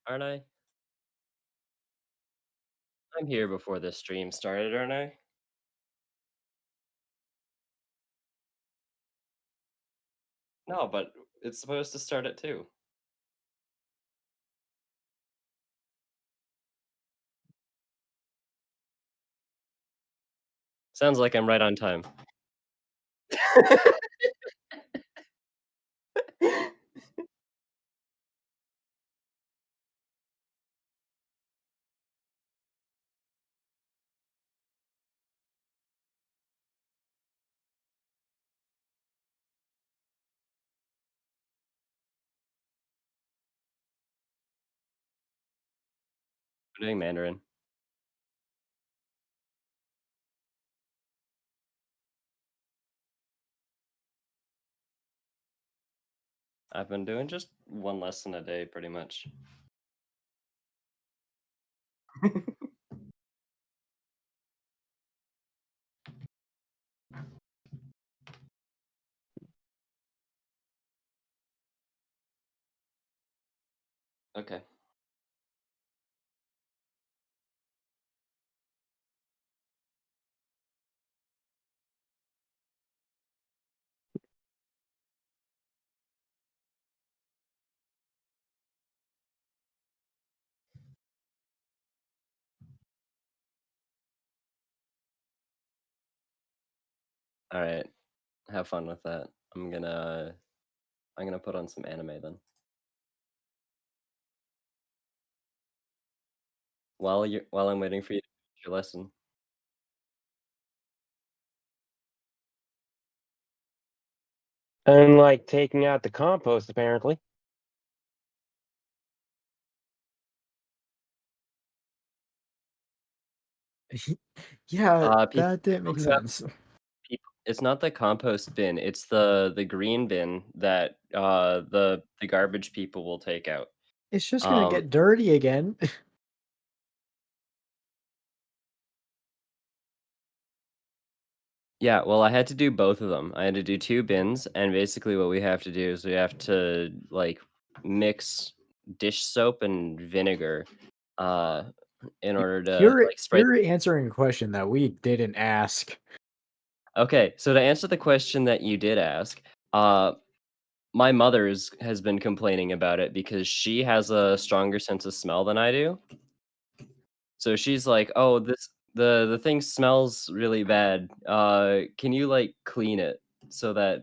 Aren't I? I'm here before the stream started, aren't I? No, but it's supposed to start at 2. Sounds like I'm right on time. I'm doing Mandarin. I've been doing just 1 lesson a day pretty much. Okay. Alright. Have fun with that. I'm gonna put on some anime then. While I'm waiting for you to finish your lesson. And like taking out the compost, apparently. Yeah, People that didn't make people have sense. people it's not the compost bin, it's the green bin that, the garbage people will take out. It's just gonna Um get dirty again. Yeah, well, I had to do both of them. I had to do 2 bins, and basically what we have to do is we have to, like, mix dish soap and vinegar, uh, in Y order to, you're like, spray. you're answering a question that we didn't ask. Okay, so to answer the question that you did ask, my mother's has been complaining about it because she has a stronger sense of smell than I do. So she's like, "Oh, the thing smells really bad. Can you, like, clean it so that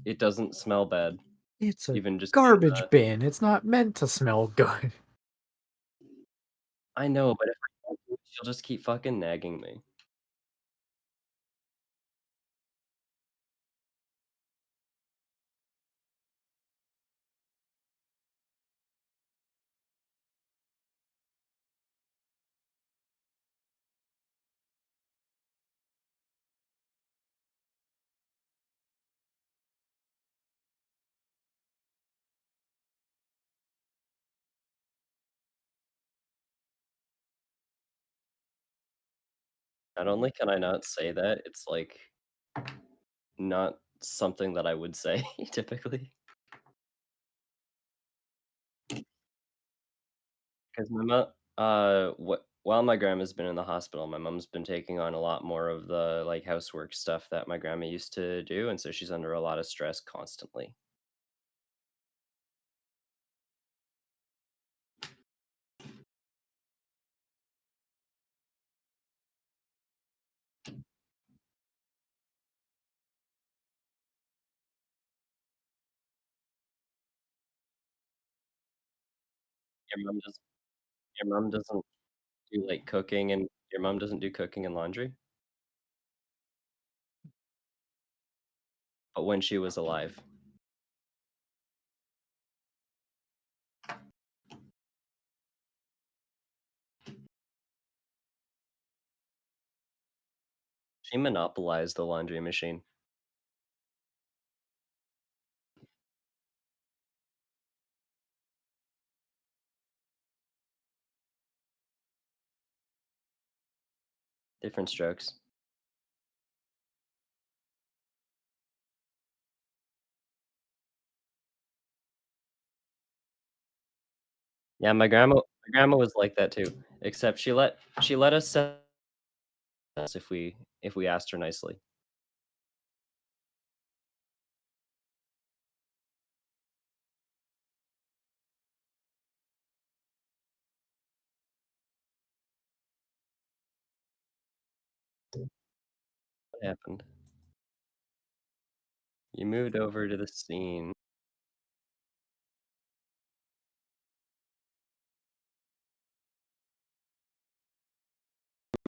it doesn't smell bad?" It's a Even just being garbage bin, it's not meant to smell good. I know, but if I don't do it, she'll just keep fucking nagging me. Not only can I not say that, it's, like, not something that I would say typically. 'Cause my mo while my grandma's been in the hospital, my mom's been taking on a lot more of the, like, housework stuff that my grandma used to do, and so she's under a lot of stress constantly. Your mom does your mom doesn't do, like, cooking and your mom doesn't do cooking and laundry? But when she was alive. She monopolized the laundry machine. Different strokes. Yeah, my grandma was like that too, except she let us set us if we asked her nicely. What happened? You moved over to the scene.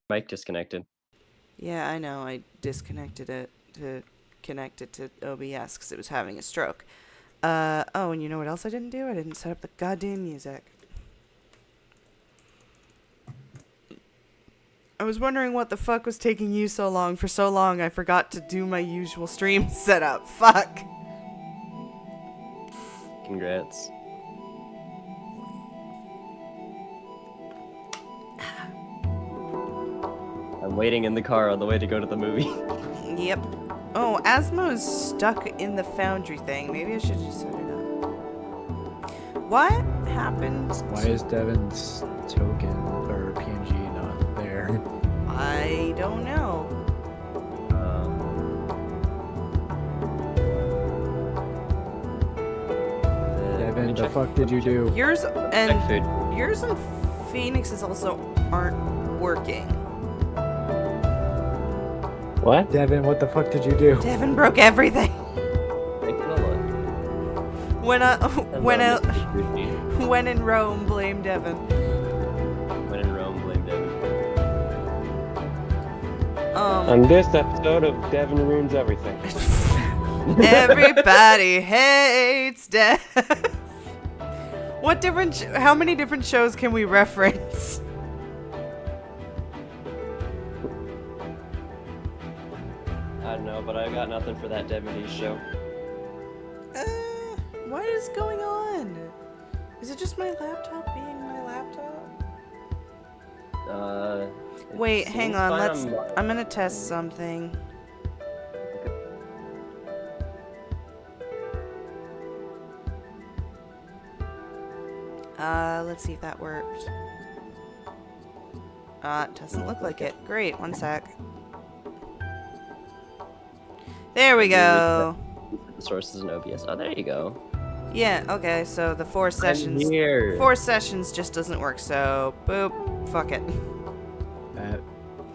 Mic disconnected. Yeah, I know. I disconnected it to connect it to OBS because it was having a stroke. Oh, and you know what else I didn't do? I didn't set up the goddamn music. I was wondering what the fuck was taking you so long. For so long, I forgot to do my usual stream setup. Fuck. Congrats. I'm waiting in the car on the way to go to the movie. Yep. Oh, Asmo is stuck in the foundry thing. Maybe I should just set it up. What happened? Why is Devin's token or PNG not there? I don't know. Devin, the fuck did you do? Yours Check and food. yours and Phoenix's also aren't working. What? Devin, what the fuck did you do? Devin broke everything. Take a look. When Hello, Mr. Gucci. when in Rome, blame Devin. When in Rome, blame Devin. On this episode of Devin Ruins Everything. Everybody hates Dev. How many different shows can we reference? I don't know, but I got nothing for that Devin show. What is going on? Is it just my laptop being my laptop? It Wait, hang seems on. fine I'm gonna test something. Let's see if that worked. It doesn't look like it. Great, one sec. There we go. The sources in OBS. Oh, there you go. Yeah, okay, so the 4 sessions. I'm here. 4 sessions just doesn't work, so boop, fuck it.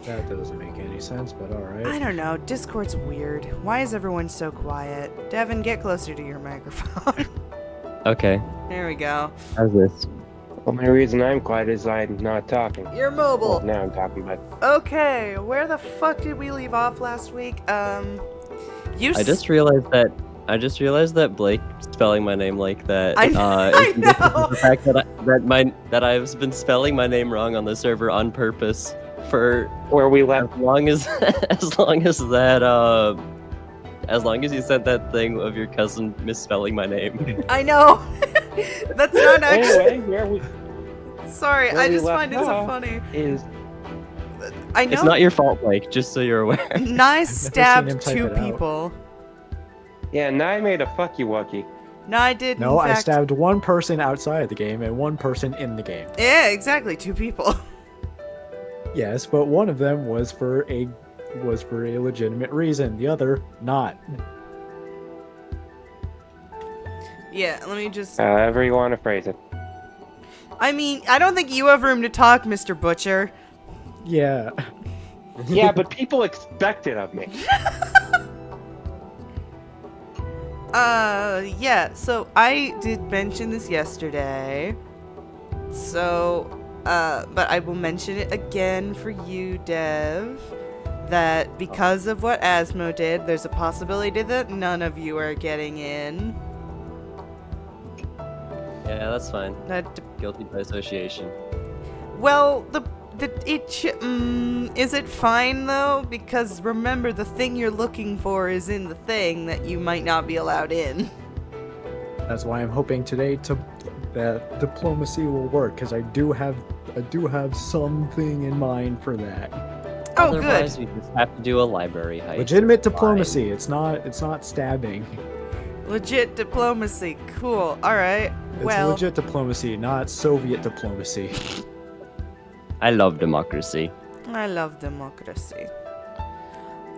That doesn't make any sense, but alright. I don't know, Discord's weird. Why is everyone so quiet? Devin, get closer to your microphone. Okay. There we go. How's this? Only reason I'm quiet is I'm not talking. You're mobile. Well, now I'm talking, but Okay, where the fuck did we leave off last week? I just realized that Blake spelling my name like that. I is indicative know. of the fact that I've been spelling my name wrong on the server on purpose for where we left. as long as as long as you said that thing of your cousin misspelling my name. I know. That's not actually. Anyway, where we Sorry, where I we just left find it so off funny. is I know. It's not your fault, Blake. Just so you're aware. Nye seen him stabbed type 2 it out. people. yeah. Nye made a fuck you wucky. Nye did. No, in I fact... stabbed one person outside of the game and one person in the game. Yeah, exactly. 2 people. Yes, but one of them was for a legitimate reason. The other not. Yeah, let me just. However you want to phrase it. I mean, I don't think you have room to talk, Mr. Butcher. Yeah. Yeah, but people expect it of me. Yeah, so I did mention this yesterday. So, but I will mention it again for you, Dev, that because of what Asmo did, there's a possibility that none of you are getting in. Yeah, that's fine. That Guilty by association. Well, is it fine though? Because remember, the thing you're looking for is in the thing that you might not be allowed in. That's why I'm hoping today that diplomacy will work, because I do have something in mind for that. Oh, Otherwise, good. we just have to do a library heist. Legitimate Fine. diplomacy. It's not stabbing. Legit diplomacy. Cool. All right. It's Well, legit diplomacy, not Soviet diplomacy. I love democracy. I love democracy.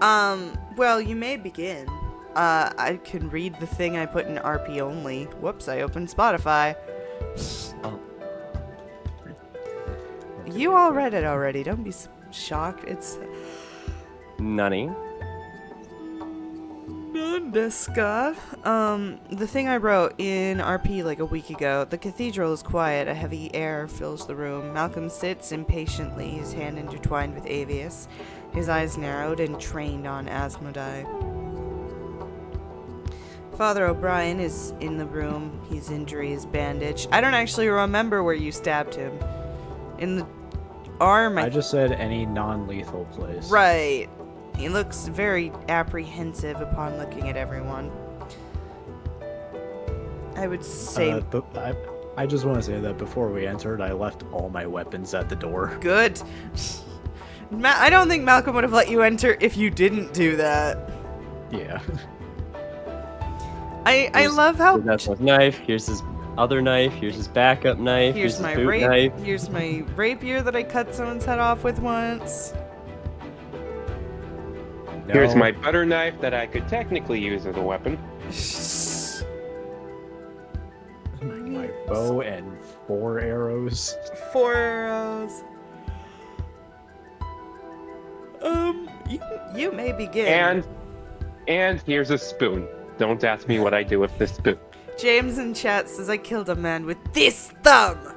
Well, you may begin. I can read the thing I put in RP only. Whoops, I opened Spotify. Oh. You all read it already. Don't be shocked. It's Nani? Nandeska. The thing I wrote in RP like a week ago. The cathedral is quiet. A heavy air fills the room. Malcolm sits impatiently, his hand intertwined with Avius, his eyes narrowed and trained on Asmodai. Father O'Brien is in the room. His injury is bandaged. I don't actually remember where you stabbed him. In the arm, I just said any non-lethal place. Right. He looks very apprehensive upon looking at everyone. I would say... But I just want to say that before we entered, I left all my weapons at the door. Good. I don't think Malcolm would have let you enter if you didn't do that. Yeah. I love how... That's his knife. Here's his other knife. Here's his backup knife. Here's his my boot knife. Here's my rapier that I cut someone's head off with once. Here's No. my butter knife that I could technically use as a weapon. My bow and 4 arrows. 4 arrows. You may begin. And here's a spoon. Don't ask me what I do with this spoon. James in chat says I killed a man with this thumb.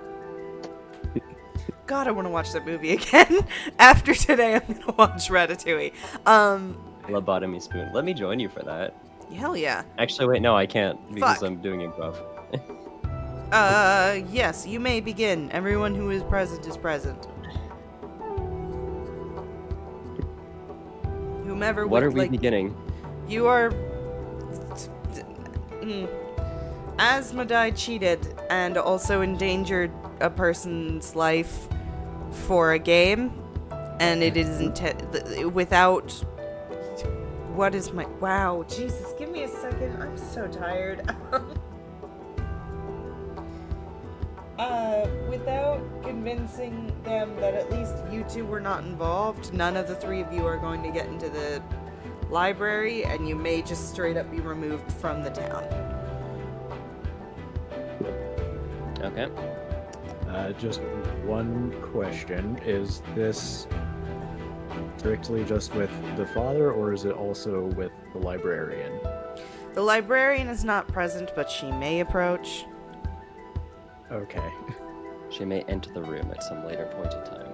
God, I want to watch that movie again. After today, I'm gonna watch Ratatouille. Lobotomy spoon. Let me join you for that. Hell yeah. Actually, wait, no, I can't because Fuck. I'm doing improv. Yes, you may begin. Everyone who is present is present. Whomever What would are we like... beginning? You are... Asmodai cheated and also endangered a person's life for a game, and it is without... What is my... Wow, Jesus, give me a second. I'm so tired. Without convincing them that at least you two were not involved, none of the 3 of you are going to get into the library, and you may just straight up be removed from the town. Okay. Just one question. Is this strictly just with the father, or is it also with the librarian? The librarian is not present, but she may approach. Okay. She may enter the room at some later point in time.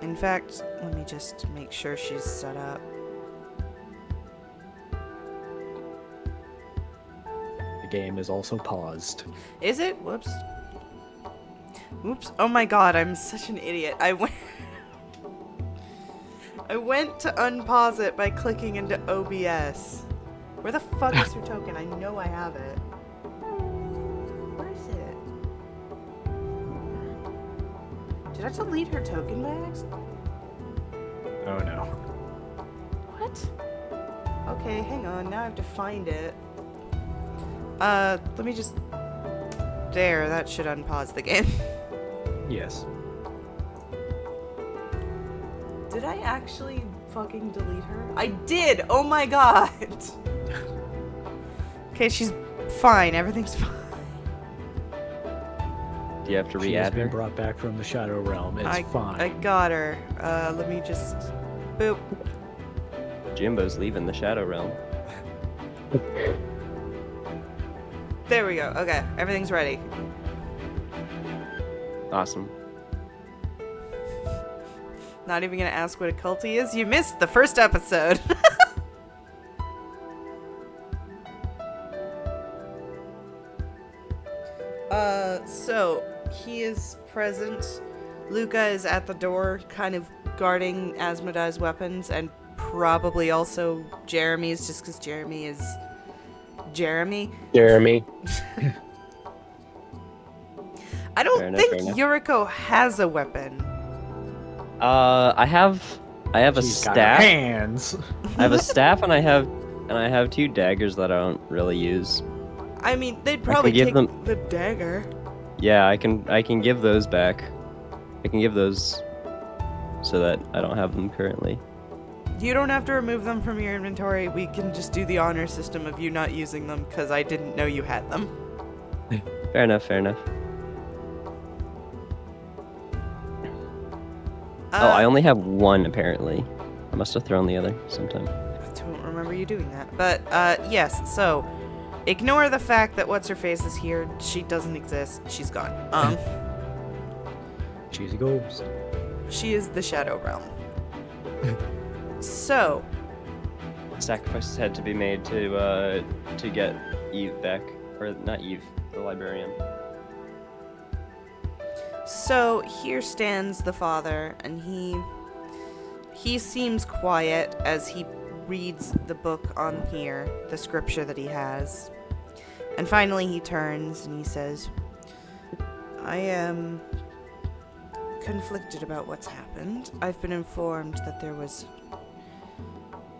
In fact, let me just make sure she's set up. The game is also paused. Is it? Whoops. Oops. Oh my god, I'm such an idiot. I went to unpause it by clicking into OBS. Where the fuck is your token? I know I have it. Where is it? Did I delete her token by accident? Oh no. What? Okay, hang on. Now I have to find it. Let me just... There, that should unpause the game. Yes. Did I actually fucking delete her? I did! Oh my god! Okay, she's fine. Everything's fine. Do you have to She has re-add been her? brought back from the Shadow Realm. It's fine. I got her. Let me just... Boop. Jimbo's leaving the Shadow Realm. There we go. Okay, everything's ready. Awesome. Not even gonna ask what a culty is. You missed the first episode. So he is present. Luca is at the door, kind of guarding Asmodai's weapons, and probably also Jeremy's, just because Jeremy is Jeremy. Jeremy. I don't Fair enough, think fair enough. Yuriko has a weapon. I have a She's got staff. hands. I have a staff and I have And I have 2 daggers that I don't really use. I mean, they'd probably give take them- the dagger. Yeah, I can give those back. I can give those so that I don't have them currently. You don't have to remove them from your inventory. We can just do the honor system of you not using them because I didn't know you had them. Fair enough, fair enough. Oh, I only have 1 apparently. I must have thrown the other sometime. I don't remember you doing that. But, yes, so ignore the fact that What's-Her-Face is here. She doesn't exist. She's gone. She's a ghost. She is the Shadow Realm. So, Sacrifices had to be made to get Eve back, or not Eve, the librarian. so here stands the father, and he seems quiet as he reads the book on here, the scripture that he has. And finally he turns and he says, I am conflicted about what's happened. I've been informed that there was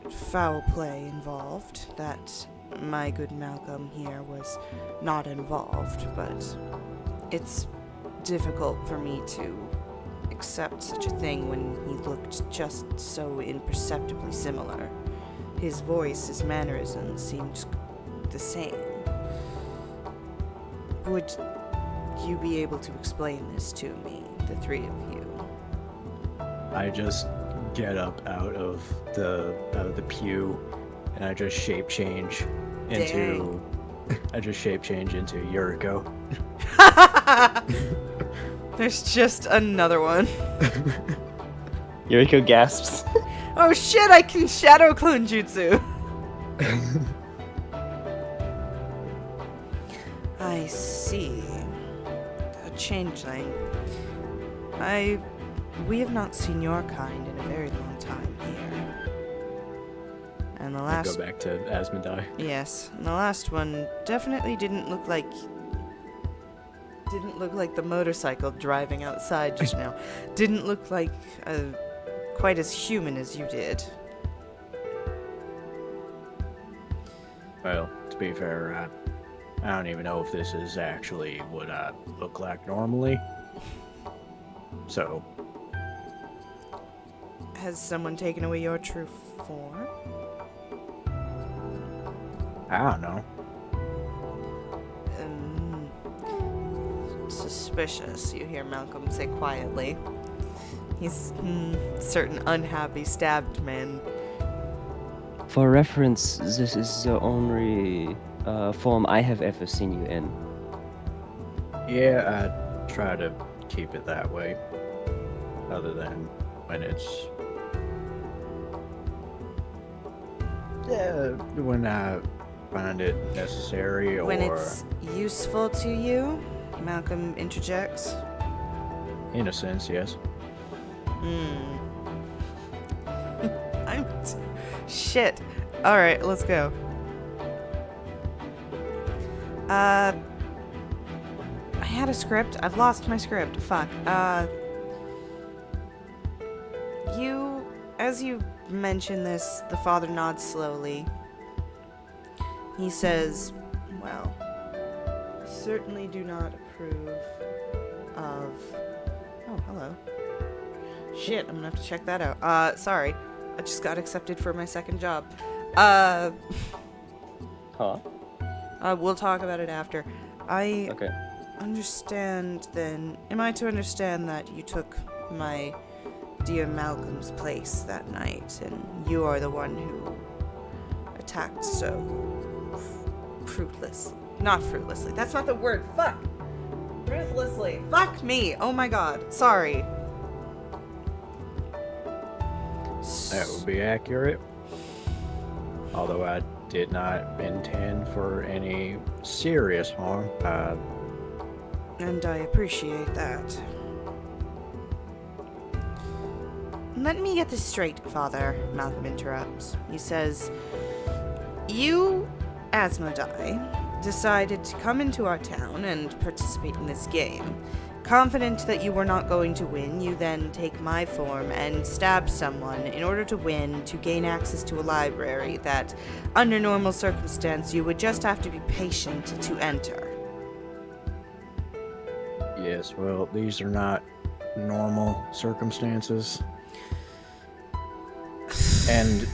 foul play involved, that my good Malcolm here was not involved, but it's difficult for me to accept such a thing when he looked just so imperceptibly similar. His voice, his mannerisms seemed the same. Would you be able to explain this to me, the 3 of you? I just get up out of the pew, and I just shape change into. I just shape change into Yuriko. There's just another one. Yuriko gasps. Oh shit, I can shadow clone jutsu. I see. A changeling. We have not seen your kind in a very long time here. And the last... Go back to Asmodai. Yes, and the last one definitely didn't look like the motorcycle driving outside just now. Didn't look like quite as human as you did. Well, to be fair, I don't even know if this is actually what I look like normally. So, Has someone taken away your true form? I don't know. Suspicious, you hear Malcolm say quietly. He's certain unhappy stabbed men. For reference, this is the only form I have ever seen you in. Yeah, I try to keep it that way. Other than when it's... Yeah, when I find it necessary or... When it's useful to you, Malcolm interjects. In a sense, yes. Shit. Alright, let's go. I had a script. I've lost my script. Fuck. As you mention this, the father nods slowly. He says, well, certainly do not approve of... Oh, hello. Shit, I'm gonna have to check that out. Sorry. I just got accepted for my second job. Huh? We'll talk about it after. I Okay. understand then... Am I to understand that you took my dear Malcolm's place that night, and you are the one who attacked so fruitless. Not fruitlessly. That's not the word. Fuck. Ruthlessly. Fuck me. Oh my god. Sorry. That would be accurate. Although I did not intend for any serious harm. And I appreciate that. Let me get this straight, Father, Malcolm interrupts. He says, you, Asmodai, decided to come into our town and participate in this game, Confident that you were not going to win, you then take my form and stab someone in order to win, to gain access to a library that, under normal circumstance, you would just have to be patient to enter. Yes, well, these are not normal circumstances. And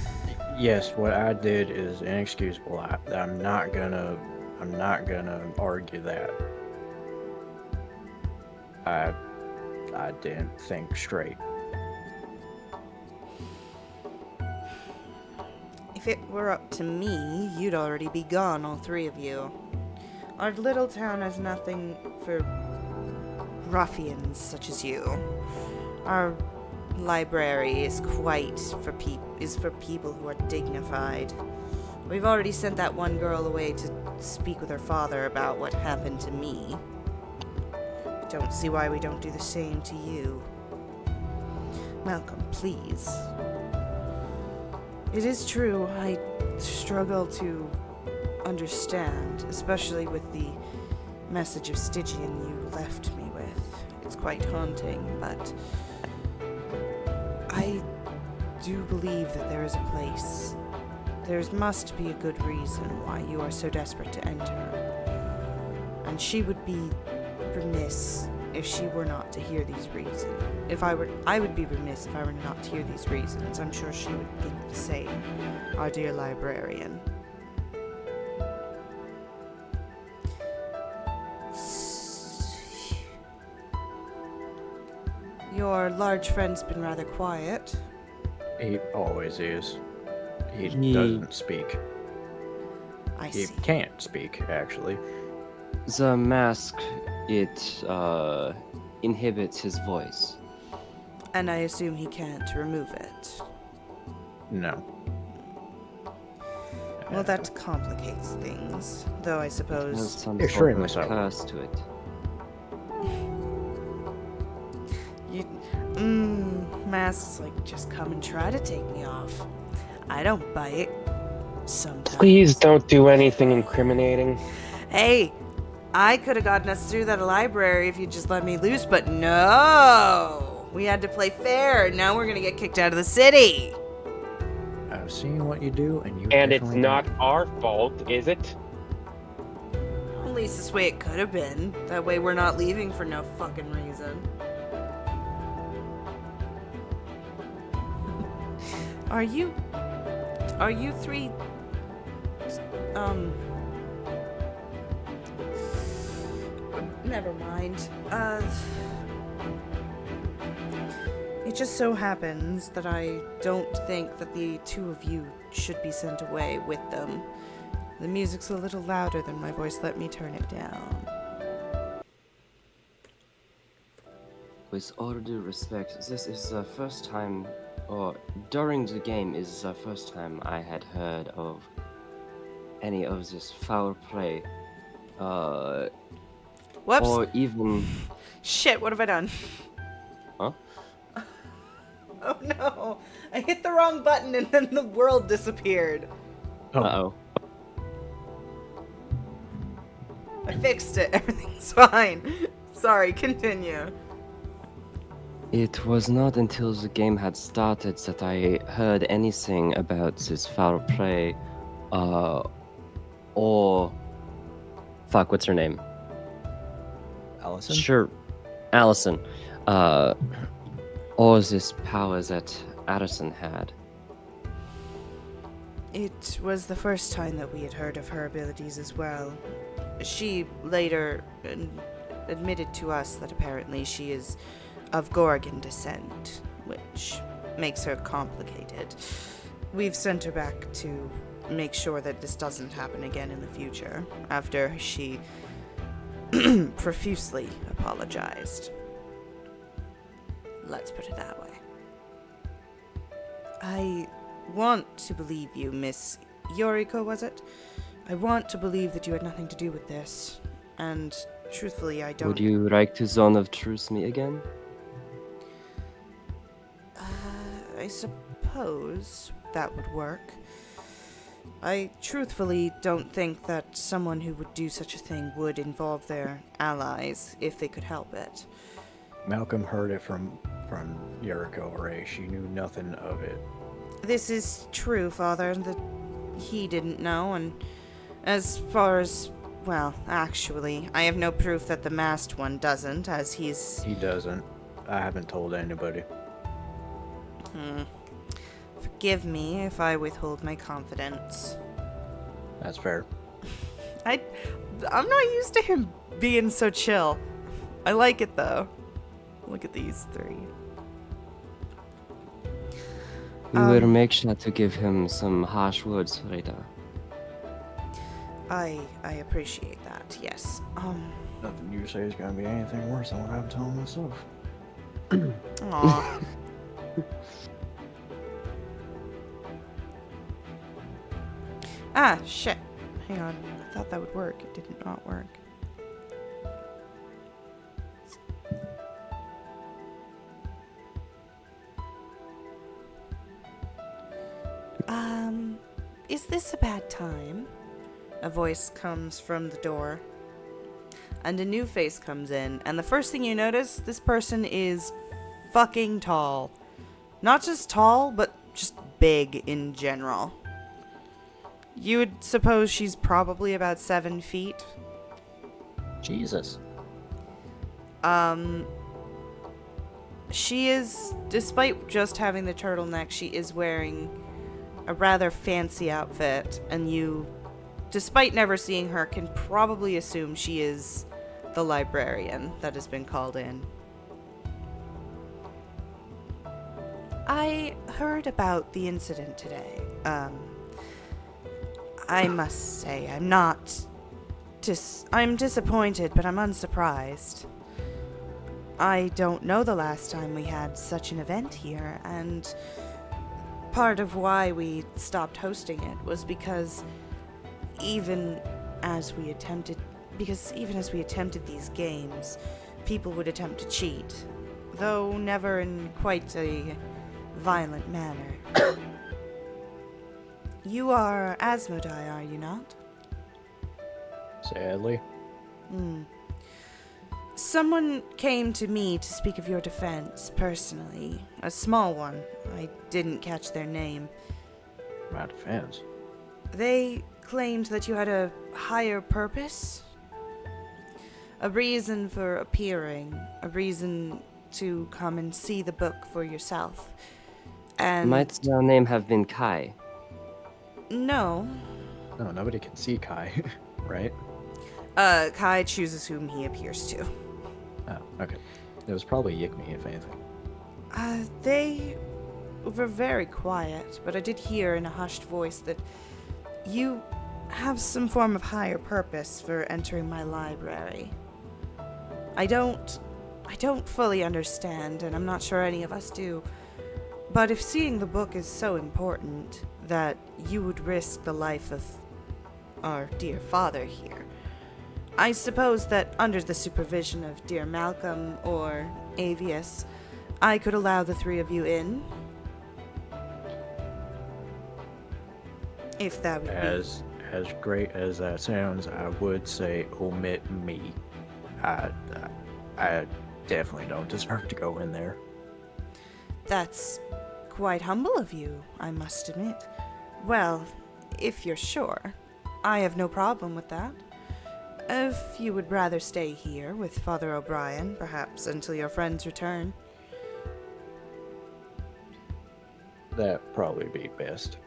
yes, what I did is inexcusable. I'm not gonna argue that. I didn't think straight. If it were up to me, you'd already be gone, all three of you. Our little town has nothing for ruffians such as you. Our library is for people who are dignified. We've already sent that one girl away to speak with her father about what happened to me. Don't see why we don't do the same to you. Malcolm, please. It is true, I struggle to understand, especially with the message of Stygian you left me with. It's quite haunting, but I do believe that there is a place. There must be a good reason why you are so desperate to enter. And she would be remiss if she were not to hear these reasons. I would be remiss if I were not to hear these reasons. I'm sure she would think the same, our dear librarian. Your large friend's been rather quiet. He always is. He He- doesn't speak. I He see. can't speak, actually. The mask, it inhibits his voice. And I assume he can't remove it. No. Well, that complicates things, though I It has suppose. some Extremely sort of so. curse to it. Masks just come and try to take me off. I don't bite. Sometimes. Please don't do anything incriminating. Hey, I could have gotten us through that library if you just let me loose, but no! We had to play fair, and now we're gonna get kicked out of the city! I've seen what you do, and you And it's definitely not don't. our fault, is it? At least this way it could have been. That way we're not leaving for no fucking reason. Are you three, never mind. It just so happens that I don't think that the two of you should be sent away with them. The music's a little louder than my voice. Let me turn it down. With all due respect, this is the first time, or during the game is the first time I had heard of any of this foul play, Whoops! or even, Shit, what have I done? huh? Oh no! I hit the wrong button and then the world disappeared. Uh-oh. I fixed it. Everything's fine. Sorry, continue. It was not until the game had started that I heard anything about this foul play, or... Fuck, what's her name? Allison? Sure, Allison. Or this power that Addison had. It was the first time that we had heard of her abilities as well. She later admitted to us that apparently she is of Gorgon descent, which makes her complicated. We've sent her back to make sure that this doesn't happen again in the future, after she profusely apologized. Let's put it that way. I want to believe you, Miss Yoriko, was it? I want to believe that you had nothing to do with this, and truthfully, I don't... Would you like to Zone of Truth me again? I suppose that would work. I truthfully don't think that someone who would do such a thing would involve their allies if they could help it. Malcolm heard it from Yuriko Ray. She knew nothing of it. This is true, Father, that he didn't know, and as far as, well, actually, I have no proof that the masked one doesn't, as he's... He doesn't. I haven't told anybody. Forgive me if I withhold my confidence. That's fair. I'm not used to him being so chill. I like it, though. Look at these three. We will make sure to give him some harsh words, Rita. I appreciate that, yes. Nothing you say is gonna be anything worse than what I'm telling myself. Aw. Ah, shit. Hang on. I thought that would work. It did not work. Is this a bad time? A voice comes from the door. And a new face comes in. And the first thing you notice, this person is fucking tall. Not just tall, but just big in general. You would suppose she's probably about 7 feet. Jesus. She is, despite just having the turtleneck, she is wearing a rather fancy outfit, and you, despite never seeing her, can probably assume she is the librarian that has been called in. I heard about the incident today. I must say, I'm disappointed, but I'm unsurprised. I don't know the last time we had such an event here, and part of why we stopped hosting it was because even as we attempted these games, people would attempt to cheat, though never in quite a violent manner. You are Asmodai, are you not? Sadly. Someone came to me to speak of your defense, personally. A small one. I didn't catch their name. My defense. They claimed that you had a higher purpose? A reason for appearing. A reason to come and see the book for yourself. And... Might your name have been Kai? No. No, nobody can see Kai, right? Kai chooses whom he appears to. Oh, okay. It was probably Yikmi, if anything. They were very quiet, but I did hear in a hushed voice that you have some form of higher purpose for entering my library. I don't fully understand, and I'm not sure any of us do, but if seeing the book is so important that you would risk the life of our dear father here, I suppose that under the supervision of dear Malcolm or Avius, I could allow the three of you in. If that would As great as that sounds, I would say omit me. I definitely don't deserve to go in there. That's quite humble of you, I must admit. Well, if you're sure, I have no problem with that. If you would rather stay here with Father O'Brien, perhaps until your friends return. That'd probably be best.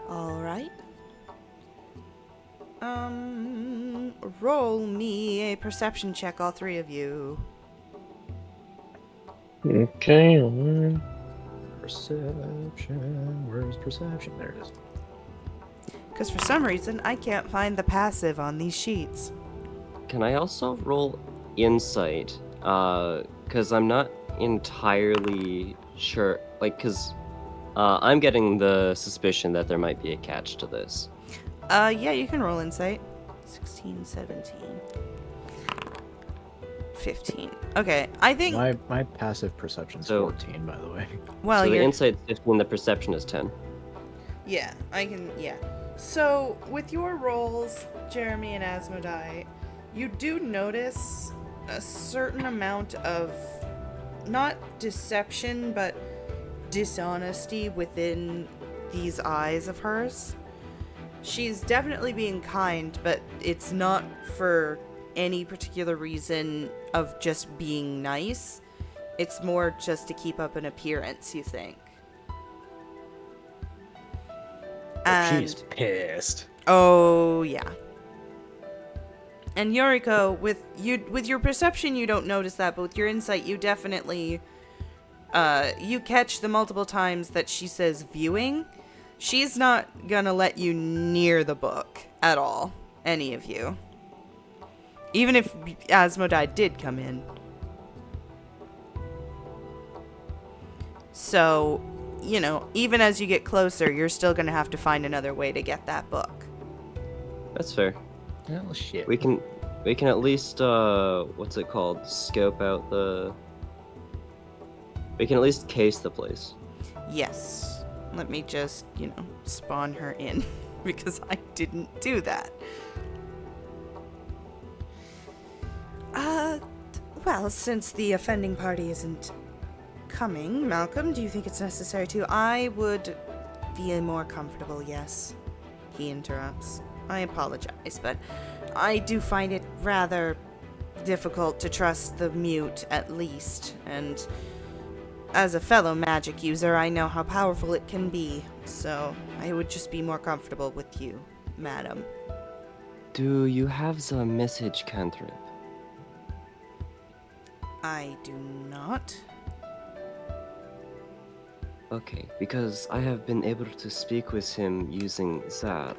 All right. Roll me a perception check, all three of you. Okay. Perception. Where's perception? There it is. Because for some reason, I can't find the passive on these sheets. Can I also roll insight? Because I'm not entirely sure. Because I'm getting the suspicion that there might be a catch to this. Yeah, you can roll insight. 16, 17, 15. Okay, I think... My passive perception's So- 14, by the way. Well, so the you're... insight's 15, the perception is 10. Yeah, I can... Yeah. So, with your roles, Jeremy and Asmodai, you do notice a certain amount of not deception, but dishonesty within these eyes of hers. She's definitely being kind, but it's not for any particular reason of just being nice. It's more just to keep up an appearance, you think. She's pissed. Oh, yeah. And Yoriko, with your perception, you don't notice that, but with your insight, you definitely, you catch the multiple times that she says viewing. She's not gonna let you near the book at all, any of you. Even if Asmodai did come in. So, you know, even as you get closer, you're still gonna have to find another way to get that book. That's fair. Oh shit. We can at least what's it called? Scope out the. We can at least case the place. Yes. Let me just, spawn her in, because I didn't do that. Well, since the offending party isn't coming, Malcolm, do you think it's necessary to? I would feel more comfortable, yes. He interrupts. I apologize, but I do find it rather difficult to trust the mute, at least, and as a fellow magic user, I know how powerful it can be, so I would just be more comfortable with you, madam. Do you have the message cantrip? I do not. Okay, because I have been able to speak with him using that.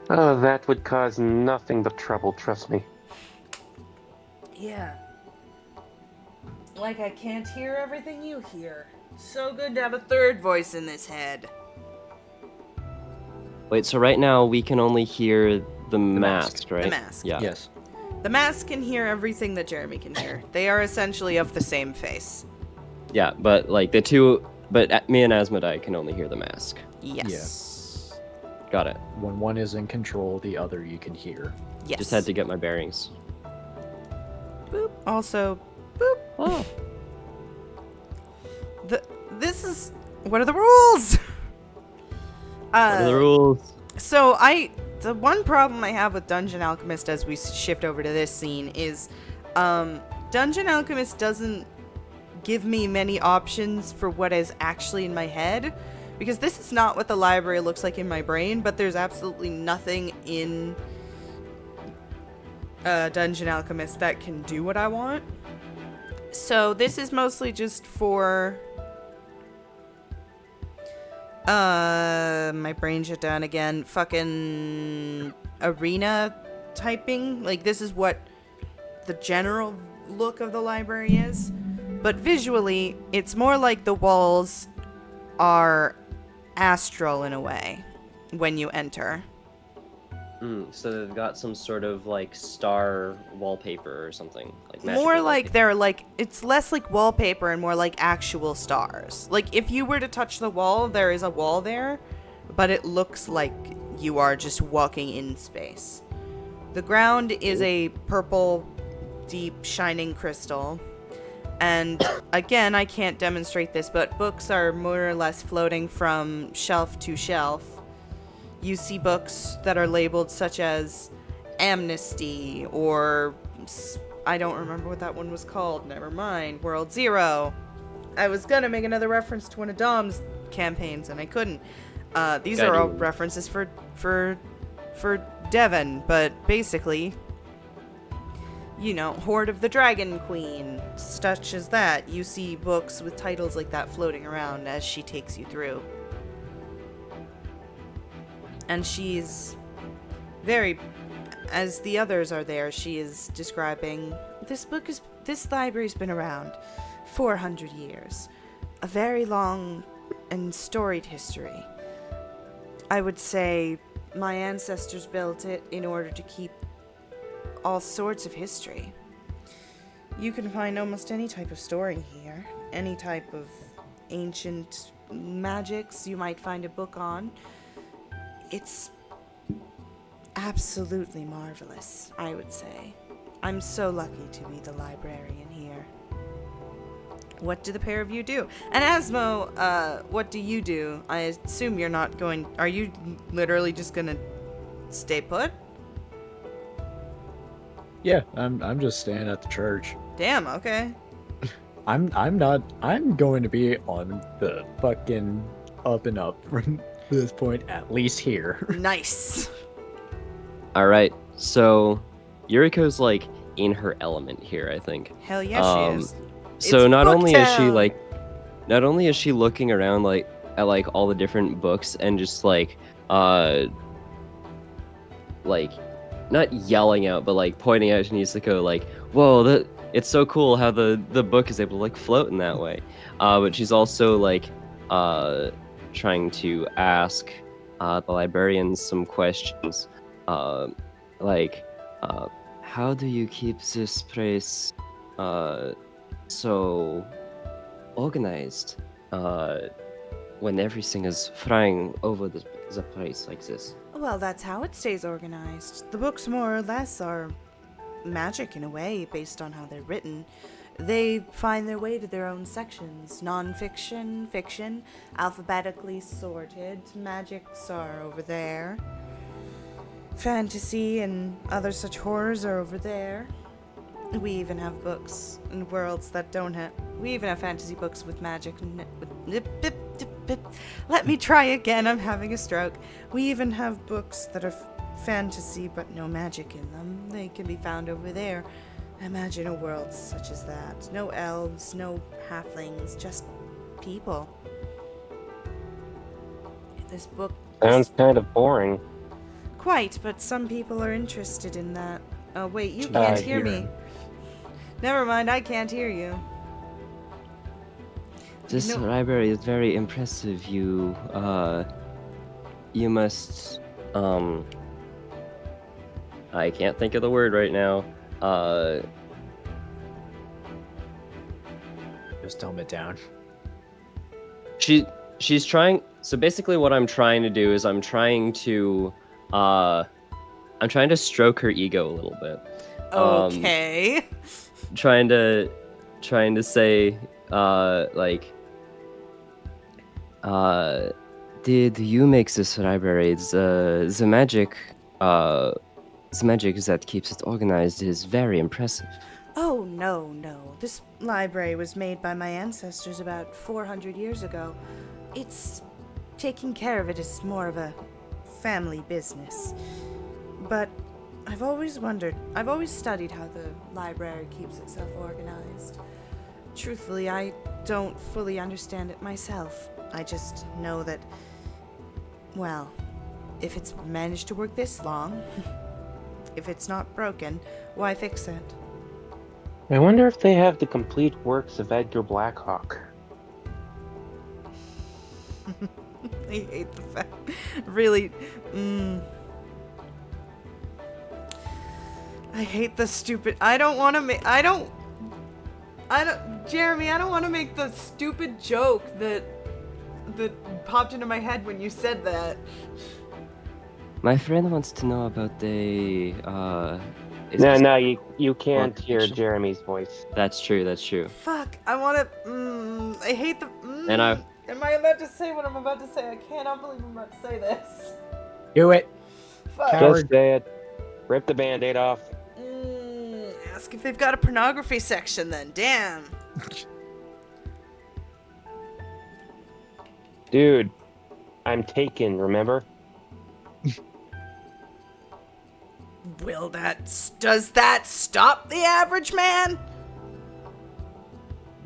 Oh, that would cause nothing but trouble, trust me. Yeah. Like I can't hear everything you hear. So good to have a third voice in this head. Wait, so right now we can only hear the mask. mask, right? The mask. Yeah. Yes. The mask can hear everything that Jeremy can hear. They are essentially of the same face. Yeah, but like the two, but me and Asmodai can only hear the mask. Yes. Got it. When one is in control, the other you can hear. Yes. Just had to get my bearings. Boop. Also, boop. Oh. This is... What are the rules? What are the rules? So the one problem I have with Dungeon Alchemist as we shift over to this scene is, Dungeon Alchemist doesn't give me many options for what is actually in my head, because this is not what the library looks like in my brain, but there's absolutely nothing in Dungeon Alchemist that can do what I want. So this is mostly just for... my brain shut down again. Fucking arena typing. Like, this is what the general look of the library is. But visually, it's more like the walls are astral in a way when you enter. So they've got some sort of like star wallpaper or something. Like More magical like wallpaper. they're like, it's less like wallpaper and more like actual stars. Like, if you were to touch the wall, there is a wall there, but it looks like you are just walking in space. The ground is a purple, deep, shining crystal. And again, I can't demonstrate this, but books are more or less floating from shelf to shelf. You see books that are labeled such as Amnesty, or I don't remember what that one was called. Never mind. World Zero. I was gonna make another reference to one of Dom's campaigns, and I couldn't. These are all references for Devon, but basically, Hoard of the Dragon Queen, such as that. You see books with titles like that floating around as she takes you through. And she's very, as the others are there, she is describing, this library's been around 400 years. A very long and storied history. I would say my ancestors built it in order to keep all sorts of history. You can find almost any type of story here. Any type of ancient magics you might find a book on. It's absolutely marvelous, I would say. I'm so lucky to be the librarian here. What do the pair of you do? And Asmo, what do you do? I assume you're not going... Are you literally just gonna stay put? Yeah, I'm just staying at the church. Damn, okay. I'm going to be on the fucking up and up from this point, at least here. Nice. All right, so Yuriko's like in her element here, I think. Hell yeah, she is. So It's not only is she Booktown! like, not only is she looking around like at like all the different books and just like not yelling out, but like pointing out to Niseko like, whoa, that it's so cool how the book is able to like float in that way. But she's also like trying to ask the librarians some questions, like how do you keep this place so organized when everything is flying over the place like this? Well, that's how it stays organized. The books, more or less, are magic in a way, based on how they're written. They find their way to their own sections. Non-fiction, fiction, alphabetically sorted. Magics are over there. Fantasy and other such horrors are over there. We even have books in worlds that don't have... We even have fantasy books with magic. Let me try again, I'm having a stroke. We even have books that are fantasy but no magic in them. They can be found over there. Imagine a world such as that. No elves, no halflings, just people. This book... Sounds kind of boring. Quite, but some people are interested in that. Oh, wait, you can't hear me. Never mind, I can't hear you. This library is very impressive. You must, I can't think of the word right now. Just dumb it down. She's trying, so basically what I'm trying to do is I'm trying to stroke her ego a little bit. Okay. Trying to say, did you make this library? The magic that keeps it organized is very impressive. Oh, no. This library was made by my ancestors about 400 years ago. It's... taking care of it is more of a family business. But I've always wondered, I've always studied how the library keeps itself organized. Truthfully, I don't fully understand it myself. I just know that, well, if it's managed to work this long, if it's not broken, why fix it? I wonder if they have the complete works of Edgar Blackhawk. I hate the fact. Really, I hate the stupid. Jeremy, I don't want to make the stupid joke that popped into my head when you said that. My friend wants to know about the You can't hear Fiction. Jeremy's voice. That's true. Fuck, I want to. I hate the. And I- Am I about to say what I'm about to say? I cannot believe I'm about to say this. Do it. Fuck. Coward. Just say it. Rip the band-aid off. Ask if they've got a pornography section then. Damn. Dude, I'm taken, remember? Does that stop the average man?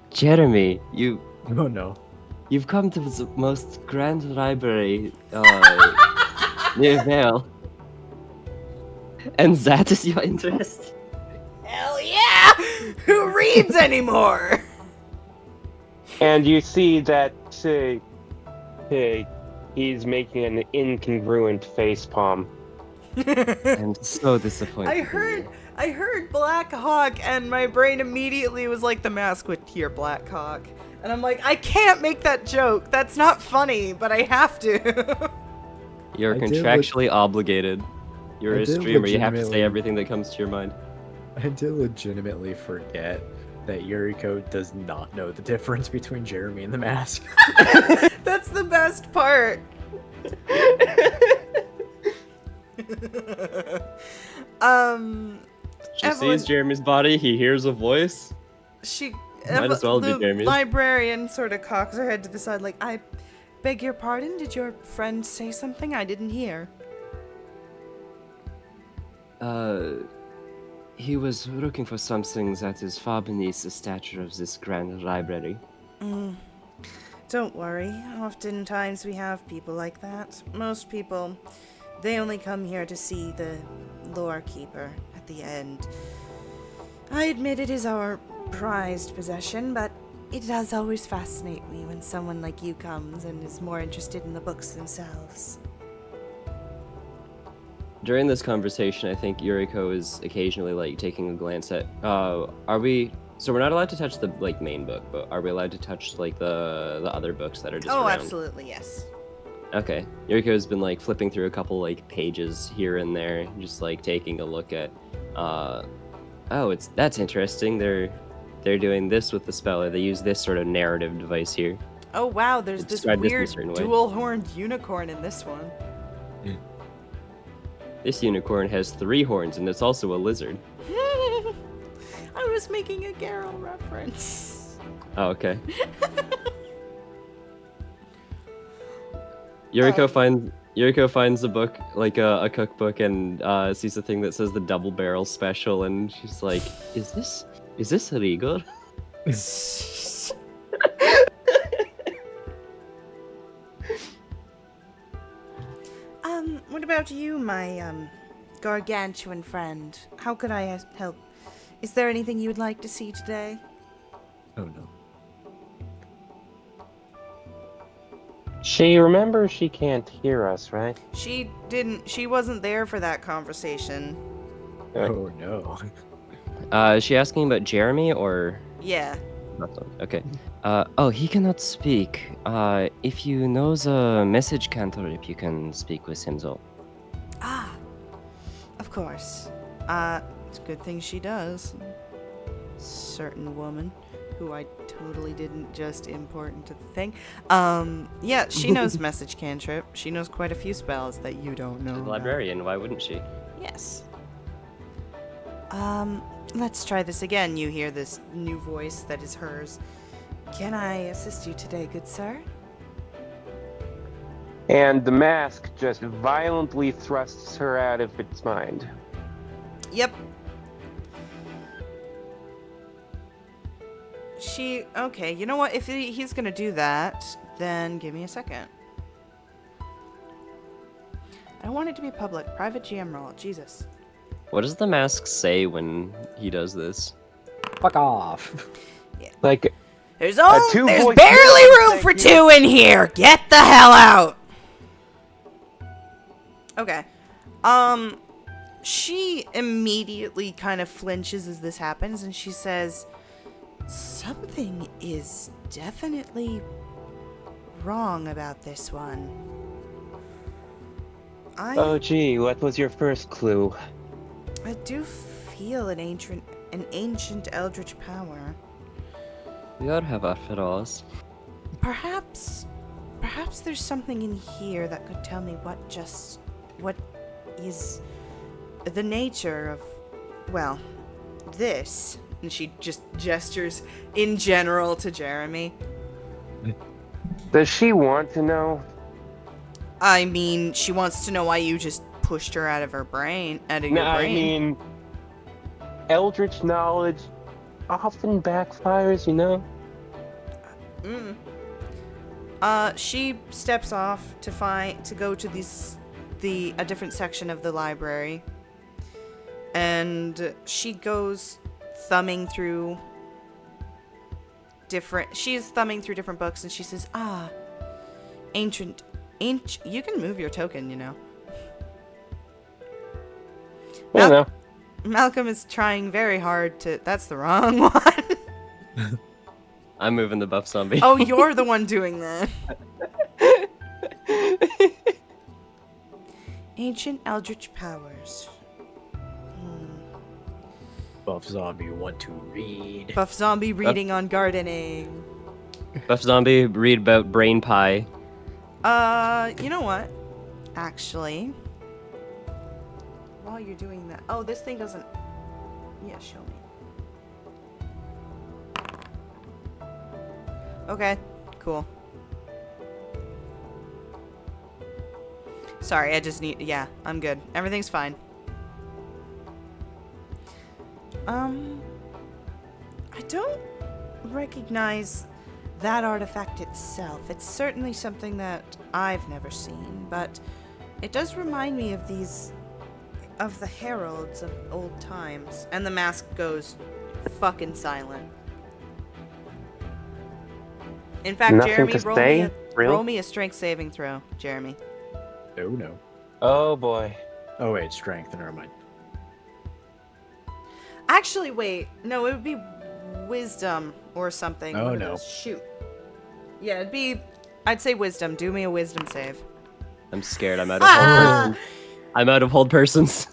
Jeremy, Oh no. you've come to the most grand library near Vale. And that is your interest? Hell yeah! Who reads anymore? And you see that he's making an incongruent face palm. I'm so disappointed. I heard Black Hawk, and my brain immediately was like the mask with here, Black Hawk. And I'm like, I can't make that joke. That's not funny, but I have to. You're I did contractually obligated. You're I a did streamer. You have to say legitimately- everything that comes to your mind. I did legitimately forget that Yuriko does not know the difference between Jeremy and the mask. That's the best part. She Evelyn- sees Jeremy's body. He hears a voice. Might as well be the Jeremy's. librarian sort of cocks her head to the side like, I beg your pardon? Did your friend say something I didn't hear? He was looking for something that is far beneath the stature of this grand library. Don't worry. Oftentimes we have people like that. Most people, they only come here to see the Lorekeeper at the end. I admit it is our prized possession, but it does always fascinate me when someone like you comes and is more interested in the books themselves. During this conversation, I think Yuriko is occasionally like taking a glance at. Are we? So we're not allowed to touch the like main book, but are we allowed to touch like the other books that are just Oh, around? absolutely, yes. Okay. Yuriko's been like flipping through a couple like pages here and there, just like taking a look at. Oh, that's interesting. They're doing this with the spell. Or they use this sort of narrative device here. Oh wow, there's this Describe this in a weird certain way. dual-horned unicorn in this one. This unicorn has 3 horns, and it's also a lizard. I was making a Garrow reference. Oh, okay. Yuriko finds a book, like a cookbook, and sees a thing that says the double barrel special, and she's like, "Is this illegal?" What about you, my gargantuan friend? How could I help? Is there anything you would like to see today? Oh no. She remembers she can't hear us, right? She wasn't there for that conversation. Oh no. Is she asking about Jeremy or? Yeah. Okay. Oh, he cannot speak. If you know the message cantrip, you can speak with him, though. Ah, of course. It's a good thing she does. Certain woman who I totally didn't just import into the thing. Yeah, she knows message cantrip. She knows quite a few spells that you don't know. She's a about. librarian. Why wouldn't she? Yes. Let's try this again. You hear this new voice that is hers. Can I assist you today, good sir? And the mask just violently thrusts her out of its mind. Yep. Okay, you know what? If he's gonna do that, then give me a second. I don't want it to be public. Private GM role. Jesus. What does the mask say when he does this? Fuck off. Like, There's two-voice barely room thank for you. 2 in here. Get the hell out. Okay. She immediately kind of flinches as this happens, and she says, something is definitely wrong about this one. oh gee, what was your first clue? I do feel an ancient eldritch power. We all have our flaws. Perhaps there's something in here that could tell me what is the nature of, well, this. And she just gestures in general to Jeremy. Does she want to know? I mean, she wants to know why you just pushed her out of her brain, out of No, your I brain. mean, eldritch knowledge often backfires, you know? She steps off to go to a different section of the library, and she goes thumbing through different books, and she says, ancient, you can move your token, you know. I know. Malcolm is trying very hard to, that's the wrong one. I'm moving the buff zombie. Oh, you're the one doing that. Ancient Eldritch powers. Buff zombie want to read. Buff zombie reading on gardening. Buff zombie, read about brain pie. You know what? Actually, while you're doing that, oh, this thing doesn't. Yeah, show me. Okay, cool. Sorry, I just need. Yeah, I'm good. Everything's fine. I don't recognize that artifact itself. It's certainly something that I've never seen, but it does remind me of the heralds of old times. And the mask goes fucking silent. In fact, Nothing Jeremy, to roll say? Real? roll me a strength saving throw, Jeremy. Oh no. Oh boy. Oh wait, strength. Never mind. Actually, wait. No, it would be wisdom or something. Oh, One of no. those. Shoot. Yeah, it'd be. I'd say wisdom. Do me a wisdom save. I'm scared. I'm out of hold persons. I'm out of hold persons.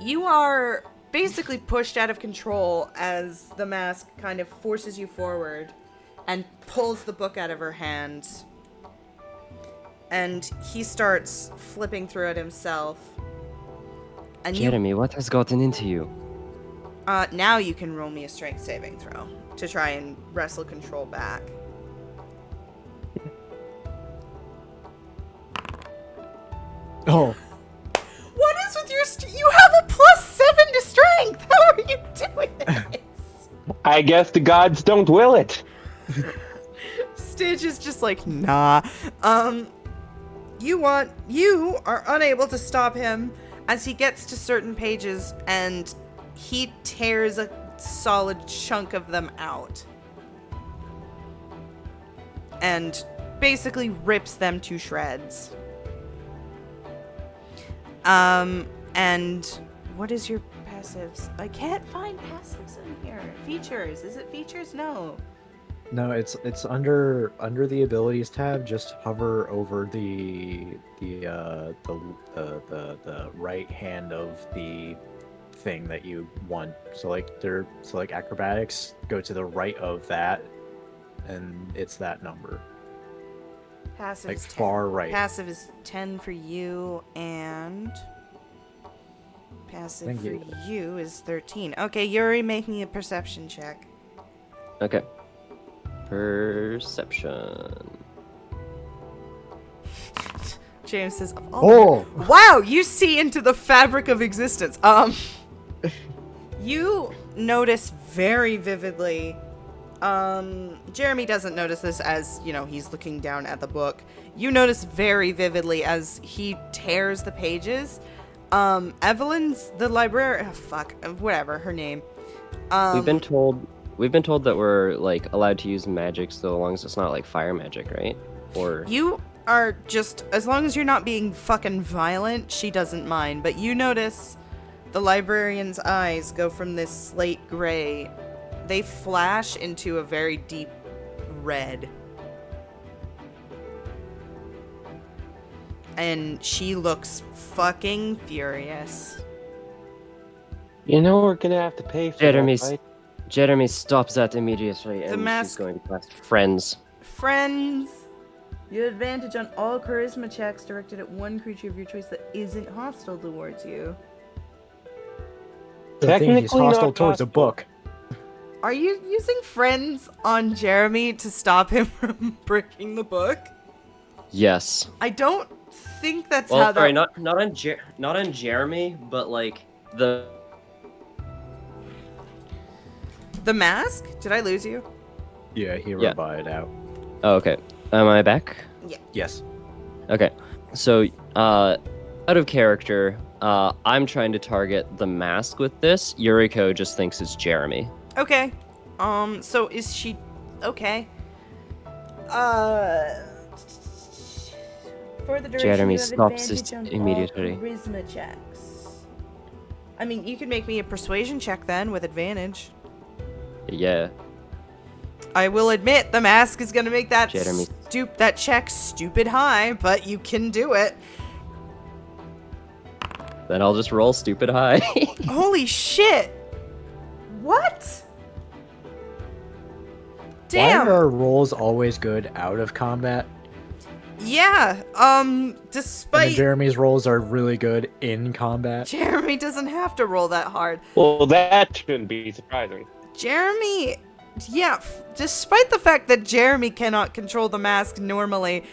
You are basically pushed out of control as the mask kind of forces you forward and pulls the book out of her hands. And he starts flipping through it himself. And Jeremy, what has gotten into you? now you can roll me a strength saving throw to try and wrestle control back. Oh. What is with your you have a +7 to strength! How are you doing this? I guess the gods don't will it. Stitch is just like, nah. You are unable to stop him as he gets to certain pages and he tears a solid chunk of them out. And basically rips them to shreds. And what is your passives? I can't find passives in here. Features. Is it features? No. No, it's under the abilities tab. Just hover over the right hand of the thing that you want. So like acrobatics, go to the right of that, and it's that number. Passive Like is 10. far right. Passive is 10 for you, and passive Thank for you. you is 13. Okay, Yuri, make me a perception check. Okay. Perception. James says, of all the- wow, you see into the fabric of existence. You notice very vividly. Jeremy doesn't notice this as, he's looking down at the book. You notice very vividly as he tears the pages. Evelyn's the librarian. Oh, fuck, whatever her name. We've been told that we're like allowed to use magic so long as it's not like fire magic, right? Or You are just, as long as you're not being fucking violent, she doesn't mind. But you notice the librarian's eyes go from this slate gray. They flash into a very deep red. And she looks fucking furious. You know we're gonna have to pay for Jeremy's- that, right? Jeremy stops that immediately, and she's mask- going to cast friends. Friends! You have advantage on all charisma checks directed at one creature of your choice that isn't hostile towards you. The thing he's Technically hostile not towards a hostile. book. Are you using friends on Jeremy to stop him from breaking the book? Yes. I don't think that's how Well, sorry, that... not on Jeremy, but like the mask? Did I lose you? Yeah, he Yeah. roboted out. Oh, okay. Am I back? Yes. Okay. So, out of character, I'm trying to target the mask with this. Yuriko just thinks it's Jeremy. Okay. So is she... Okay. For the duration, Jeremy you have stops advantage it on all immediately. charisma checks. I mean, you could make me a persuasion check then with advantage. Yeah. I will admit the mask is gonna make that Jeremy. that check stupid high, but you can do it. Then I'll just roll stupid high. Holy shit! What? Why Damn. are rolls always good out of combat? Yeah. And then Despite Jeremy's rolls are really good in combat. Jeremy doesn't have to roll that hard. Well, that shouldn't be surprising. Jeremy, yeah, despite the fact that Jeremy cannot control the mask normally,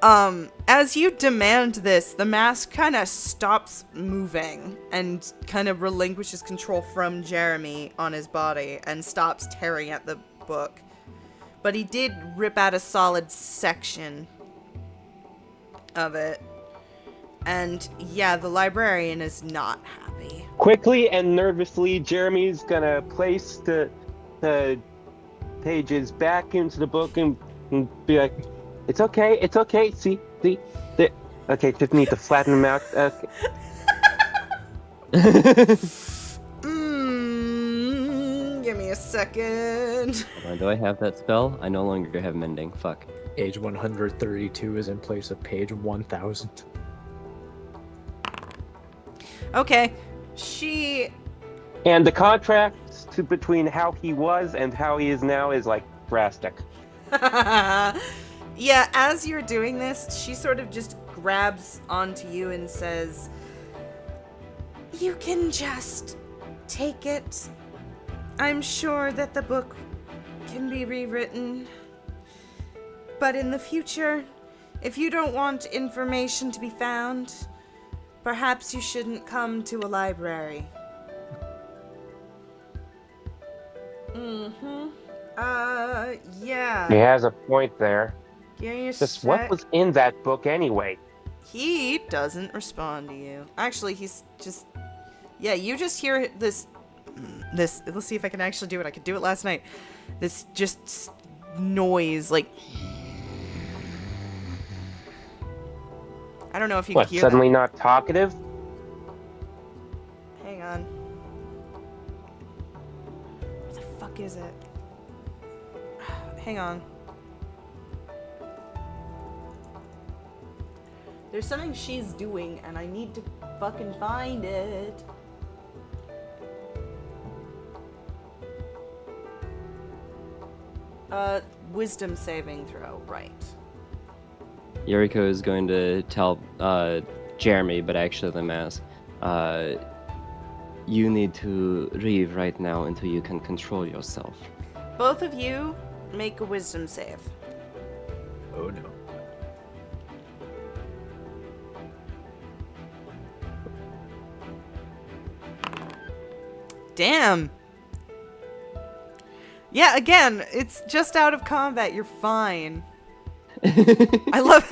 as you demand this, the mask kind of stops moving and kind of relinquishes control from Jeremy on his body and stops tearing at the book. But he did rip out a solid section of it. And yeah, the librarian is not happy. Quickly and nervously, Jeremy's gonna place the pages back into the book and be like, "It's okay, it's okay. See, there. Okay, just need to flatten them out. Okay." Give me a second. Hold on, do I have that spell? I no longer have mending. Fuck. Page 132 is in place of page 1000. Okay, she. And the contrast between how he was and how he is now is like drastic. Yeah, as you're doing this, she sort of just grabs onto you and says, "You can just take it. I'm sure that the book can be rewritten. But in the future, if you don't want information to be found, perhaps you shouldn't come to a library." Yeah. He has a point there. Give me a Just what sec. was in that book anyway? He doesn't respond to you. Actually, he's just... Yeah, you just hear this... Let's see if I can actually do it. I could do it last night. This just noise, like... I don't know if you What, can hear suddenly not talkative? that. Hang on. What the fuck is it? Hang on. There's something she's doing, and I need to fucking find it. Wisdom saving throw, right. Yuriko is going to tell Jeremy, but actually the mask, you need to leave right now until you can control yourself. Both of you make a wisdom save. Oh no. Damn. Yeah, again, it's just out of combat. You're fine. I love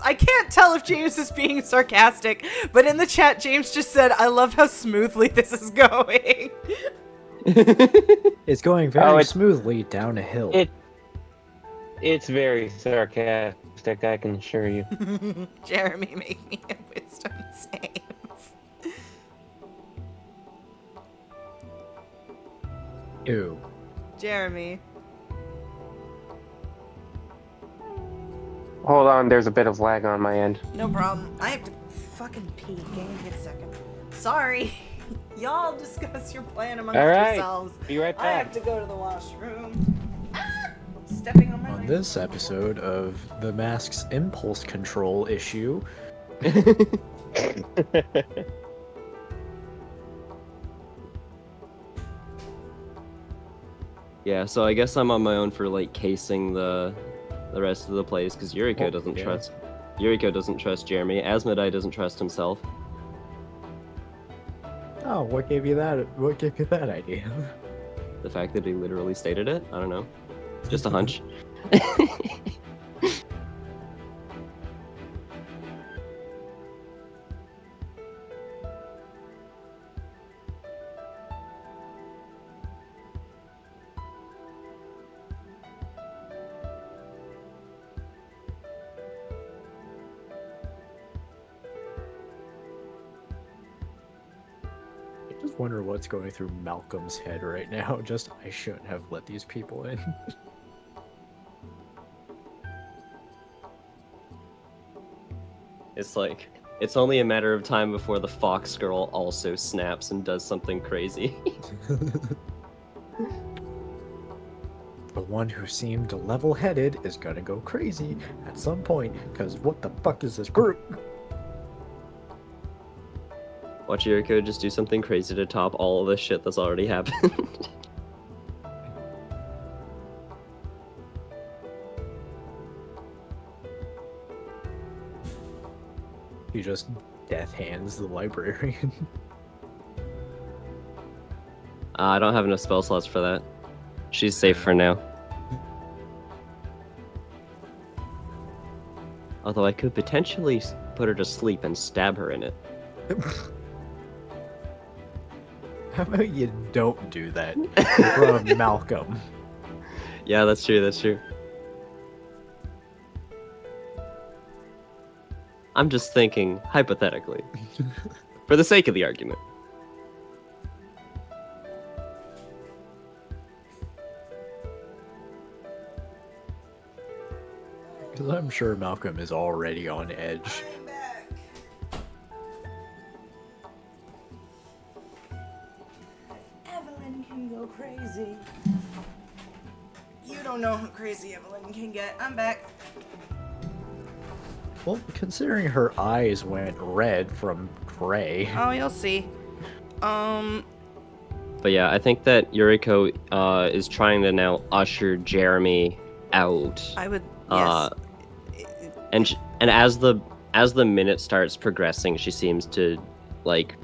I can't tell if James is being sarcastic, but in the chat, James just said, "I love how smoothly this is going." It's going very smoothly down a hill. It's very sarcastic, I can assure you. Jeremy, make me a wisdom save. Ew. Jeremy. Hold on, there's a bit of lag on my end. No problem. I have to fucking pee. Give me a second. Sorry. Y'all discuss your plan amongst yourselves. Be right I have back. to go to the washroom. Stepping on my On leg. this episode of The Mask's impulse control issue, Yeah, so I guess I'm on my own for like casing the rest of the place because Yuriko doesn't yeah. trust Yuriko doesn't trust Jeremy. Asmodai doesn't trust himself. oh, what gave you that? What gave you that idea? The fact that he literally stated it, I don't know. Just a hunch. I just wonder what's going through Malcolm's head right now. Just, I shouldn't have let these people in. It's like, it's only a matter of time before the fox girl also snaps and does something crazy. The one who seemed level-headed is gonna go crazy at some point, because what the fuck is this group? Watch Yuriko just do something crazy to top all of the shit that's already happened. He just death hands the librarian. I don't have enough spell slots for that. She's safe for now. Although I could potentially put her to sleep and stab her in it. How about you don't do that? In front of Malcolm. Yeah, that's true, that's true. I'm just thinking hypothetically. For the sake of the argument. Because I'm sure Malcolm is already on edge. I'm back. Evelyn can go crazy. You don't know how crazy Evelyn can get. I'm back. Well, considering her eyes went red from gray. Oh, you'll see. But yeah, I think that Yuriko is trying to now usher Jeremy out. I would. Yes. And as the minute starts progressing, she seems to like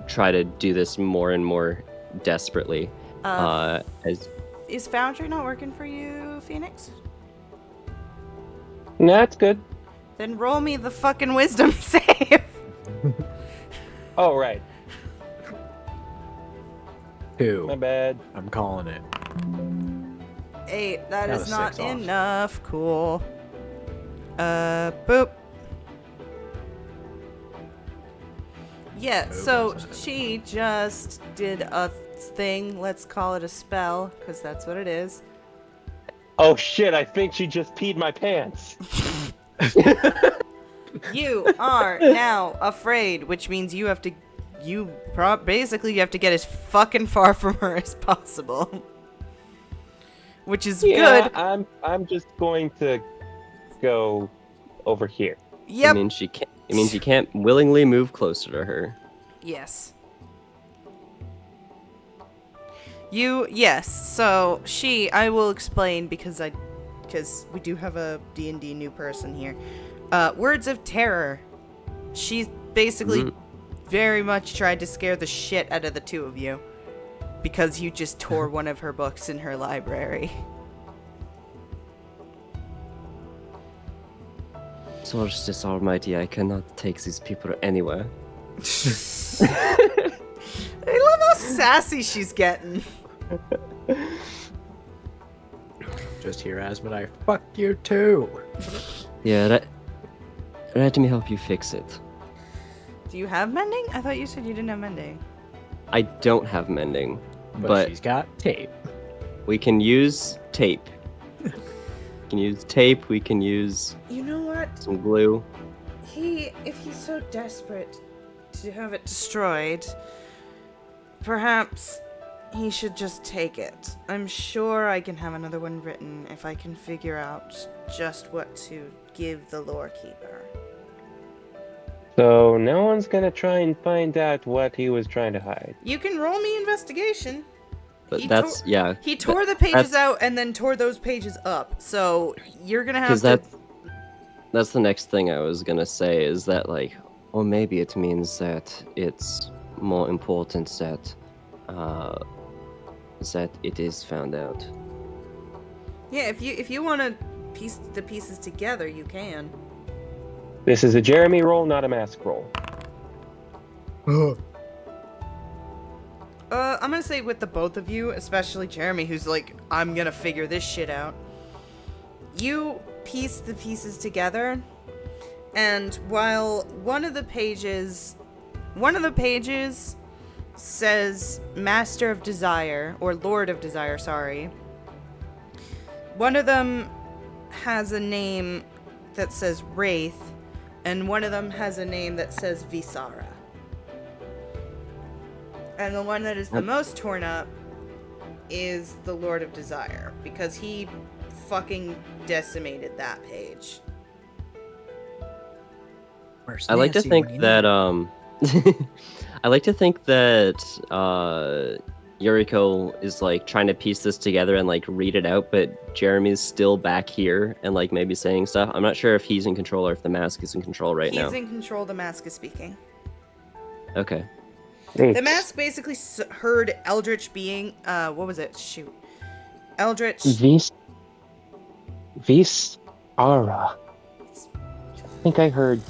try to do this more and more desperately. As Is Foundry not working for you, Phoenix? No, that's good. Then roll me the fucking wisdom save. Oh, right. 2. My bad. I'm calling it. 8. That That is was not 6 off. enough. Cool. Boop. Yeah, Boop, so that's it. she just did a thing. Let's call it a spell, because that's what it is. Oh shit, I think she just peed my pants. You are now afraid, which means you have to, basically you have to get as fucking far from her as possible. Which is Yeah, good. I'm just going to go over here. Yep. it means you can't willingly move closer to her. Yes. Yes. So I will explain because we do have a D&D new person here. Words of terror. She's basically very much tried to scare the shit out of the two of you because you just tore one of her books in her library. Solstice Almighty, I cannot take these people anywhere. I love how sassy she's getting. Just hear Asmodai, fuck you too. Yeah, let me help you fix it. Do you have mending? I thought you said you didn't have mending. I don't have mending, But she's got tape. we can use tape. We can use tape, we can use You know what? some glue. If he's so desperate to have it destroyed, perhaps he should just take it. I'm sure I can have another one written if I can figure out just what to give the Lorekeeper. So no one's gonna try and find out what he was trying to hide. You can roll me investigation. But He that's, yeah. He tore the pages that's- out and then tore those pages up. So you're gonna have Because to. that's the next thing I was gonna say is that, like, or maybe it means that it's more important that it is found out. Yeah, if you want to piece the pieces together, you can. This is a Jeremy roll, not a mask roll. I'm gonna say with the both of you, especially Jeremy, who's like, I'm gonna figure this shit out. You piece the pieces together, and while one of the pages says Master of Desire, or Lord of Desire, sorry. One of them has a name that says Wraith. And one of them has a name that says Visara. And the one that is the most torn up is the Lord of Desire, because he fucking decimated that page. Where's I like to Nancy think when you that need her? I like to think that Yuriko is like trying to piece this together and like read it out, but Jeremy's still back here and like maybe saying stuff. I'm not sure if he's in control or if the mask is in control right now. He's in control, the mask is speaking. Okay. The mask basically heard Eldritch being, what was it? Shoot. Eldritch. Visara. I think I heard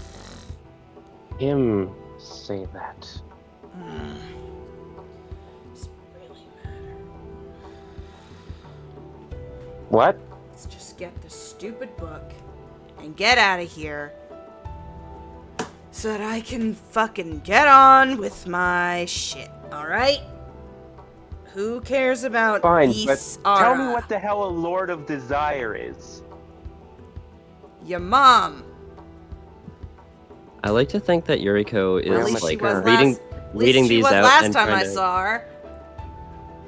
him say that. Does it really matter? What? Let's just get the stupid book and get out of here so that I can fucking get on with my shit, alright? Who cares about Fine, Visara? but tell me what the hell a Lord of Desire is. Your mom. I like to think that Yuriko Well, at is least like she was reading these out last and time trying I to- saw her.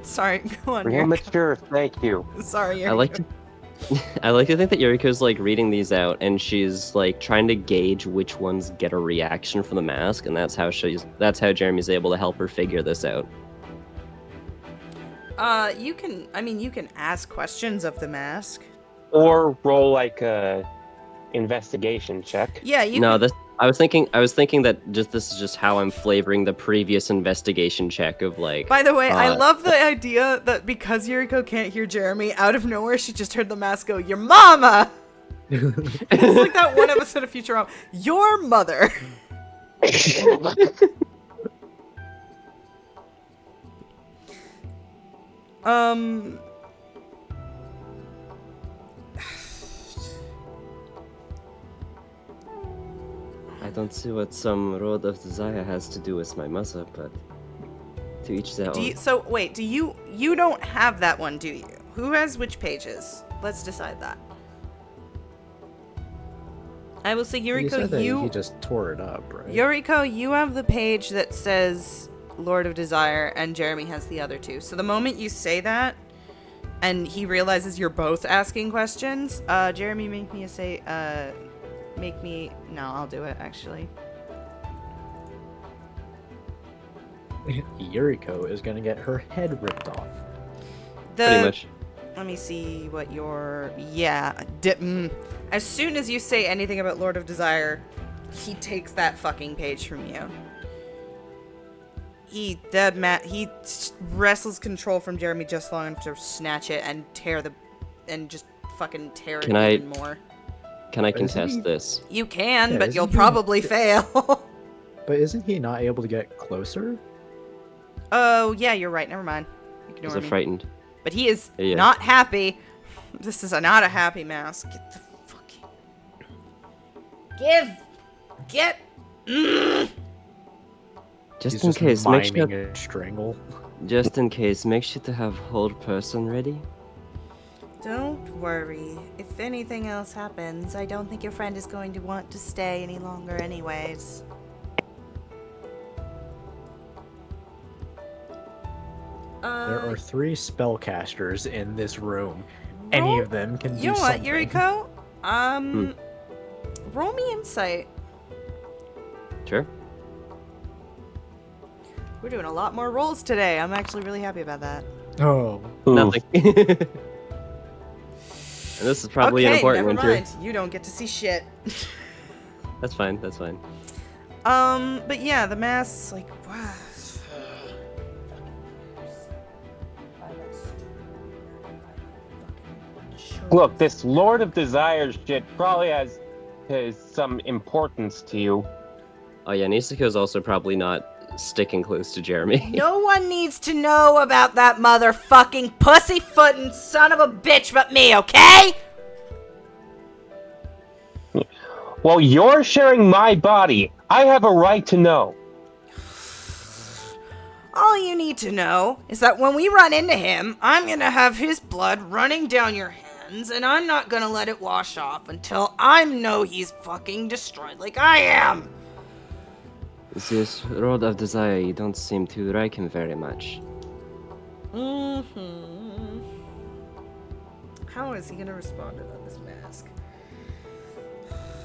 Sorry, go on. Real Yuriko. mature, thank you. Sorry, Yuriko. I like to I like to think that Yuriko's like reading these out and she's like trying to gauge which ones get a reaction from the mask, and that's how Jeremy's able to help her figure this out. You can ask questions of the mask. Or roll like a investigation check. Yeah, you No, can. this I was thinking that this is just how I'm flavoring the previous investigation check of like. By the way, I uh, love the idea that because Yuriko can't hear Jeremy, out of nowhere she just heard the mask go, "Your mama!" It's like that one episode of Futurama. Your mother. I don't see what some road of desire has to do with my mother, but to each their own. Do you don't have that one, do you? Who has which pages? Let's decide that. I will say, You said Yuriko, that he just tore it up, right? Yuriko, you have the page that says Lord of Desire, and Jeremy has the other two. So the moment you say that, and he realizes you're both asking questions, Jeremy, no, I'll do it, actually. Yuriko is gonna get her head ripped off. Pretty much. Let me see what your... As soon as you say anything about Lord of Desire, he takes that fucking page from you. He wrestles control from Jeremy just long enough to snatch it and just fucking tear it even more. Can I But isn't contest he- this? You can, Yeah, but isn't you'll he- probably fail. But isn't he not able to get closer? Oh, yeah, you're right. Never mind. Is Ignore it me. frightened? But he is Yeah. not happy. This is not a happy mask. Get the fucking... Get... Just He's in case, make miming sure. a strangle. Just in case, make sure to have hold person ready. Don't worry. If anything else happens, I don't think your friend is going to want to stay any longer anyways. There are 3 spellcasters in this room. Any of them can do You know what, something. Yuriko? Roll me insight. Sure. We're doing a lot more rolls today. I'm actually really happy about that. Oh. Nothing. And this is probably an Okay, important never one too. mind. You don't get to see shit. That's fine. That's fine. But yeah, the mask's like, wow. Look, this Lord of Desire shit probably has some importance to you. Oh yeah, Nisiko's also probably not sticking close to Jeremy. No one needs to know about that motherfucking pussyfootin' son of a bitch but me, okay? Well, you're sharing my body. I have a right to know. All you need to know is that when we run into him, I'm gonna have his blood running down your hand hands, and I'm not gonna let it wash off until I know he's fucking destroyed like I am. This Rod of Desire, you don't seem to like him very much. Mm-hmm. How is he gonna respond to this mask?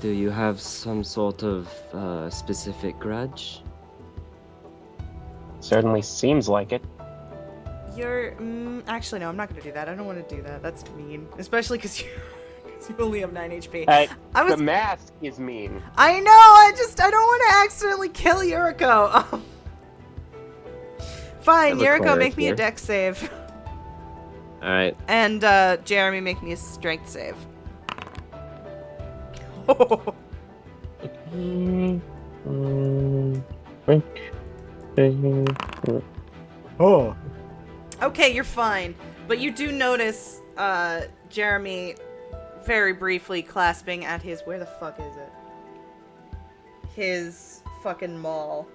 Do you have some sort of specific grudge? Certainly seems like it. You're actually no, I'm not gonna do that. I don't want to do that. That's mean, especially because you only have 9 HP. I was The mask is mean. I know. I don't want to accidentally kill Yuriko. Fine, Have a Yuriko, cleric make me a here. dex save, All right. and Jeremy, make me a strength save. Oh, Okay, you're fine, but you do notice Jeremy very briefly clasping at his where the fuck is it? His fucking maul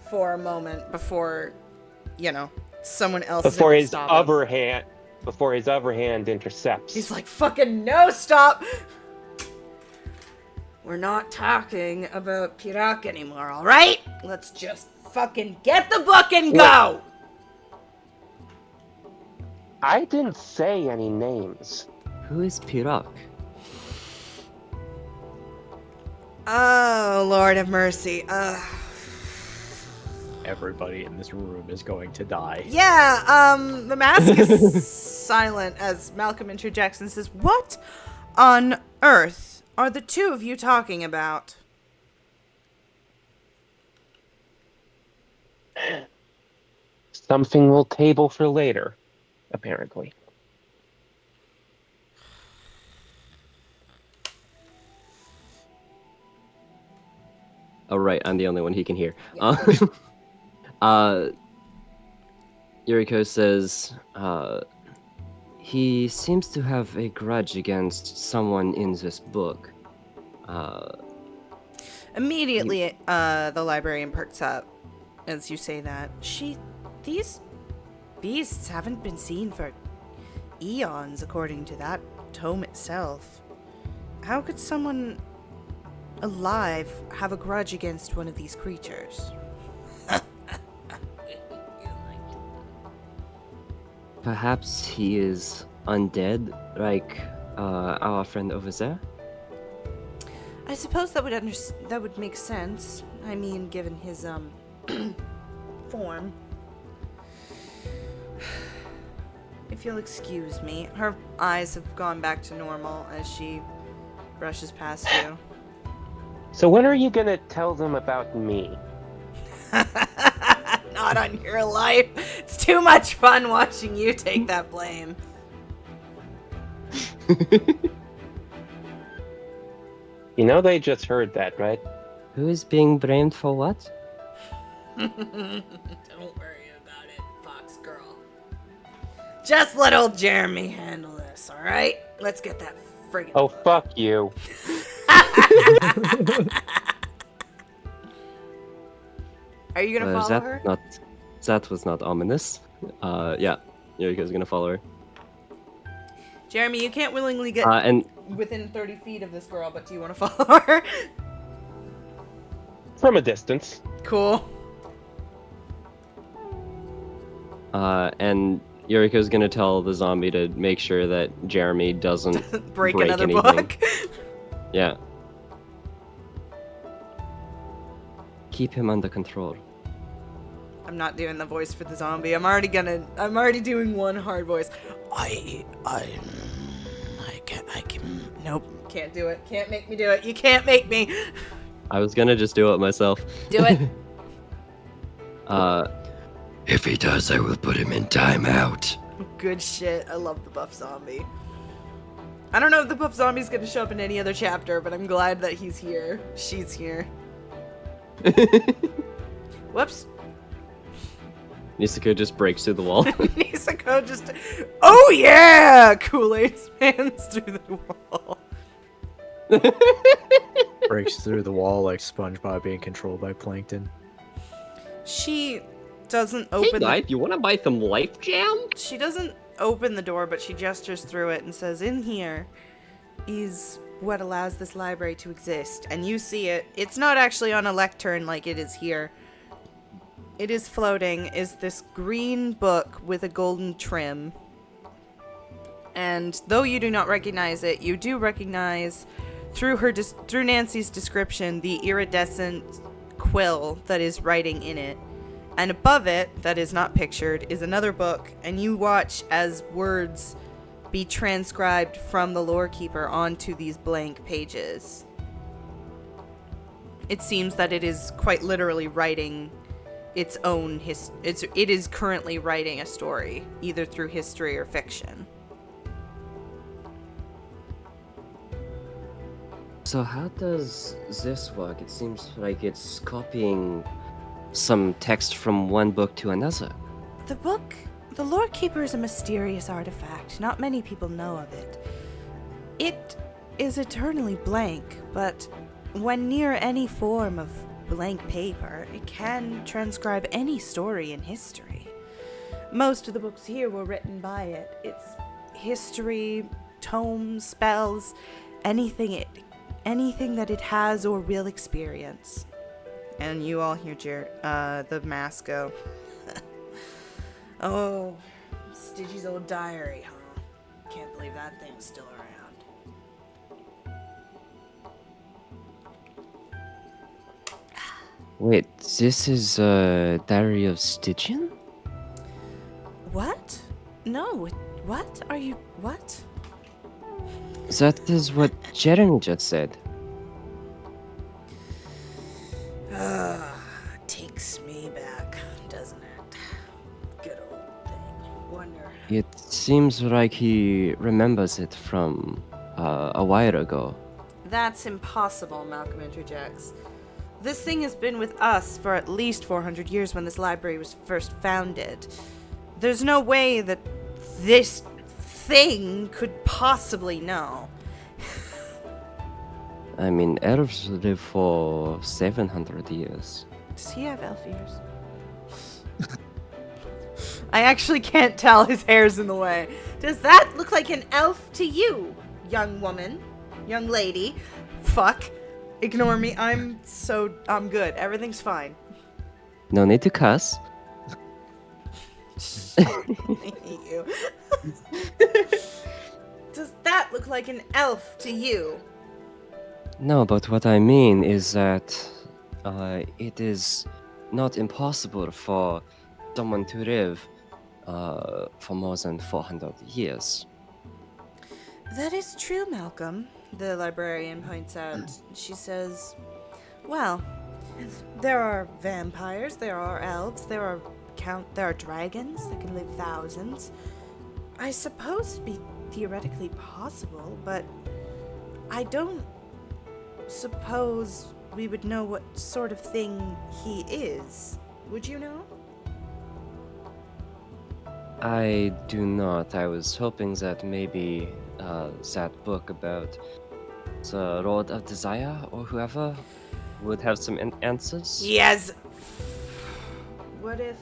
for a moment before, someone else is Before able to his stop him. other hand intercepts. He's like, fucking no, stop! We're not talking about Pirak anymore, alright? Let's just fucking get the book and go! I didn't say any names. Who is Pirak? Oh, Lord have mercy. everybody in this room is going to die. Yeah, the mask is silent as Malcolm interjects and says, "What on earth are the two of you talking about?" Something we'll table for later, apparently. Oh, right, I'm the only one he can hear. Yeah. Yuriko says, he seems to have a grudge against someone in this book. Immediately, the librarian perks up as you say that. These beasts haven't been seen for eons, according to that tome itself. How could someone alive have a grudge against one of these creatures? Perhaps he is undead, like our friend over there? I suppose that would make sense. I mean, given his form. If you'll excuse me, her eyes have gone back to normal as she brushes past you. So when are you gonna tell them about me? Not on your life. It's too much fun watching you take that blame. You know they just heard that, right? Who is being blamed for what? Don't worry about it, Fox Girl. Just let old Jeremy handle this, alright? Let's get that friggin' Oh, book. fuck you. Are you gonna follow her? That was not ominous. Yeah, Yuriko's gonna follow her. Jeremy, you can't willingly get And within 30 feet of this girl, but do you want to follow her? From a distance. Cool. and Yuriko's gonna tell the zombie to make sure that Jeremy doesn't break another anything. book. Yeah. Keep him under control. I'm not doing the voice for the zombie. I'm already doing one hard voice. I can. Nope. Can't do it. Can't make me do it. You can't make me. I was gonna just do it myself. Do it. If he does, I will put him in timeout. Good shit. I love the buff zombie. I don't know if the buff zombie's gonna show up in any other chapter, but I'm glad that he's here. She's here. Whoops. Nisako just breaks through the wall. Nisako just... Oh yeah! Kool-Aid spans through the wall. Breaks through the wall like SpongeBob being controlled by plankton. She doesn't Hey open guys, you wanna buy some Life Jam? She doesn't open the door, but she gestures through it and says, "In here is what allows this library to exist." And you see it. It's not actually on a lectern like it is here. It is floating, is this green book with a golden trim. And though you do not recognize it, you do recognize through Nancy's description the iridescent quill that is writing in it. And above it, that is not pictured, is another book, and you watch as words be transcribed from the Lorekeeper onto these blank pages. It seems that it is quite literally writing its own it is currently writing a story, either through history or fiction. So how does this work? It seems like it's copying some text from one book to another. The book, the Lorekeeper, is a mysterious artifact. Not many people know of it. It is eternally blank, but when near any form of blank paper, it can transcribe any story in history. Most of the books here were written by it. It's history, tomes, spells, anything that it has or will experience. And you all hear the mask go, "Oh, Stitchy's old diary, huh? Can't believe that thing's still around." Wait, this is a Diary of Stygian? What? No, what? Are you, what? That is what Jeremy just said. Takes me back, doesn't it? Good old thing. Wonder. It seems like he remembers it from a while ago. That's impossible, Malcolm interjects. This thing has been with us for at least 400 years when this library was first founded. There's no way that this thing could possibly know. I mean, elves live for 700 years. Does he have elf ears? I actually can't tell. His hair's in the way. Does that look like an elf to you, young woman? Young lady? Fuck. Ignore me. I'm good. Everything's fine. No need to cuss. I hate you. Does that look like an elf to you? No, but what I mean is that it is not impossible for someone to live for more than 400 years. That is true, Malcolm, the librarian points out. She says, well, there are vampires, there are elves, there are dragons that can live thousands. I suppose it'd be theoretically possible, but I don't suppose we would know what sort of thing he is. Would you know? I do not. I was hoping that maybe that book about the Road of Desire or whoever would have some answers. Yes. What if...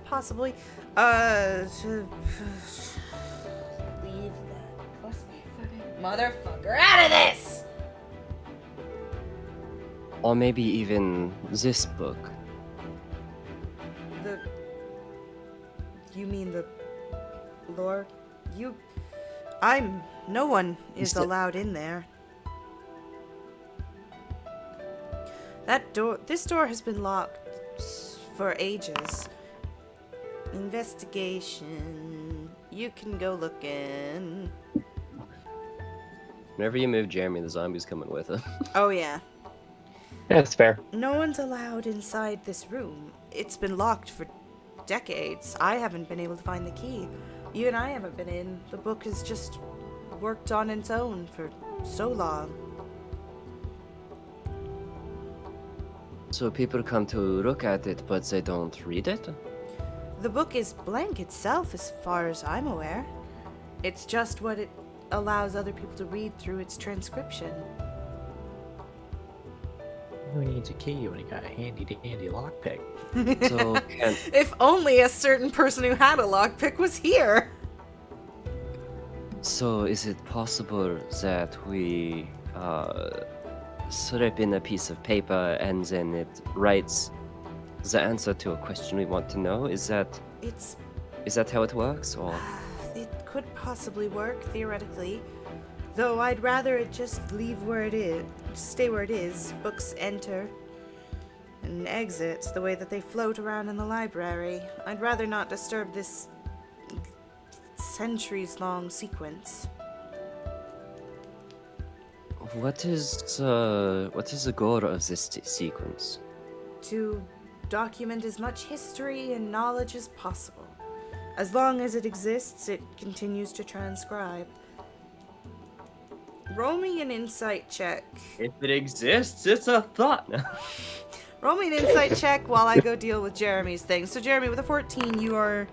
possibly. Leave that Motherfucker out of this! Or maybe even this book. You mean the lore? No one is allowed in there. This door has been locked for ages. Investigation. You can go looking. Whenever you move Jeremy, the zombie's coming with him. Oh yeah. That's fair. No one's allowed inside this room. It's been locked for decades. I haven't been able to find the key. You and I haven't been in. The book has just worked on its own for so long. So people come to look at it, but they don't read it? The book is blank itself as far as I'm aware. It's just what it allows other people to read through its transcription. Who needs a key when you got a handy dandy lockpick? So can If only a certain person who had a lockpick was here. So is it possible that we slip in a piece of paper and then it writes the answer to a question we want to know? Is that It's how it works, or it could possibly work theoretically, though I'd rather it just leave where it is, stay where it is. Books enter and exit the way that they float around in the library. I'd rather not disturb this centuries-long sequence. what is the goal of this sequence? To document as much history and knowledge as possible. As long as it exists, it continues to transcribe. Roll me an insight check. If it exists, it's a thought. Roll me an insight check while I go deal with Jeremy's thing. So Jeremy, with a 14, you are...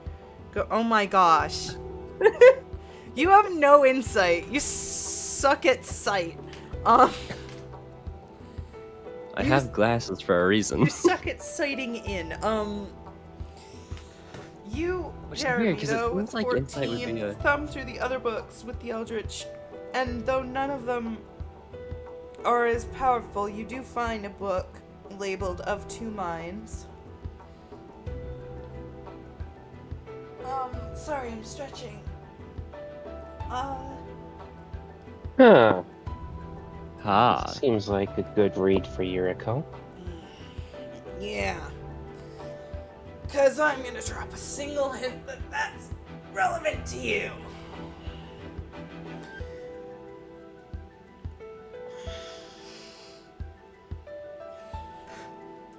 oh my gosh. You have no insight. You suck at sight. I have glasses for a reason. You suck at sighting in. You, Which is Jeremy, weird, 'cause it though, with seems like insight would 14, be a- thumb through the other books with the Eldritch, and though none of them are as powerful, you do find a book labeled Of Two Minds. Sorry, I'm stretching. Huh. Ah. Seems like a good read for Yuriko. Yeah. Because I'm going to drop a single hint that's relevant to you.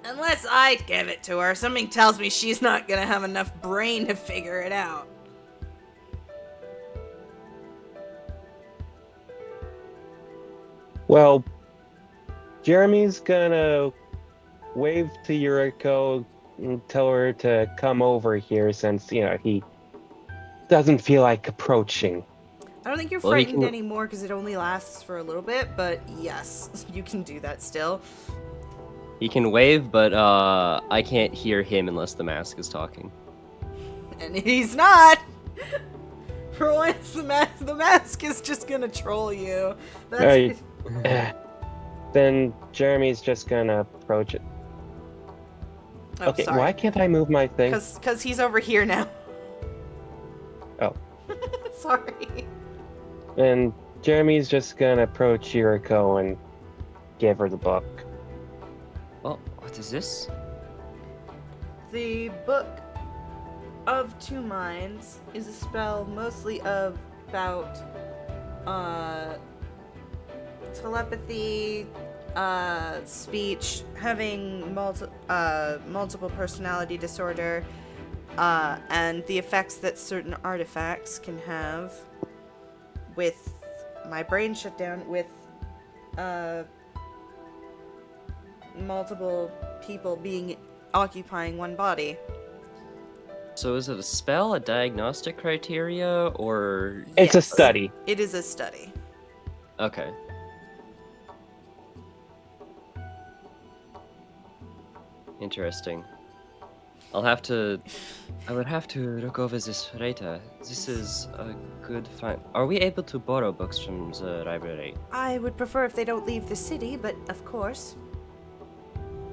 Unless I give it to her, something tells me she's not going to have enough brain to figure it out. Well, Jeremy's gonna wave to Yuriko and tell her to come over here since, he doesn't feel like approaching. I don't think you're Well, he frightened can- anymore because it only lasts for a little bit, but yes, you can do that still. He can wave, but I can't hear him unless the mask is talking. And he's not! For once, the mask is just gonna troll you. That's Hey. it. Then Jeremy's just gonna approach it. Oh, Okay, sorry. why can't I move my thing? Because he's over here now. Oh. Sorry. And Jeremy's just gonna approach Yuriko and give her the book. Oh, what is this? The Book of Two Minds is a spell mostly about telepathy, speech, having multiple personality disorder, and the effects that certain artifacts can have with my brain shut down, with multiple people occupying one body. So is it a spell, a diagnostic criteria, or... It's a Yes. study. It is a study. Okay. Interesting. I would have to look over this later. This is a good find. Are we able to borrow books from the library? I would prefer if they don't leave the city, but of course.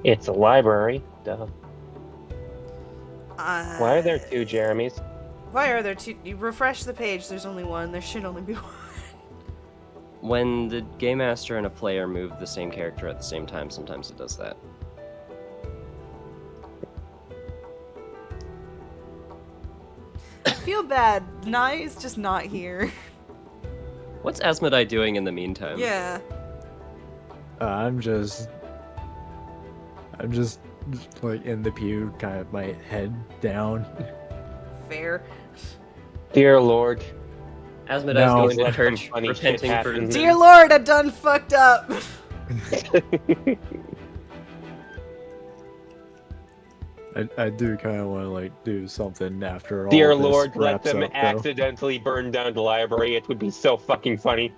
It's a library. Duh. Uh, Why are there two Jeremys? Why are there two? You refresh the page, there's only one. There should only be one. When the game master and a player move the same character at the same time, sometimes it does that. I feel bad. Nai is just not here. What's Asmodai doing in the meantime? Yeah. I'm just like in the pew, kind of my head down. Fair. Dear Lord. Asmodai's No. going to Let some church, funny shit repenting for happen. his Dear sins. Lord, I done fucked up. I do kind of want to like do something after all. Dear this Lord, let wraps them up, though. accidentally burn down the library. It would be so fucking funny.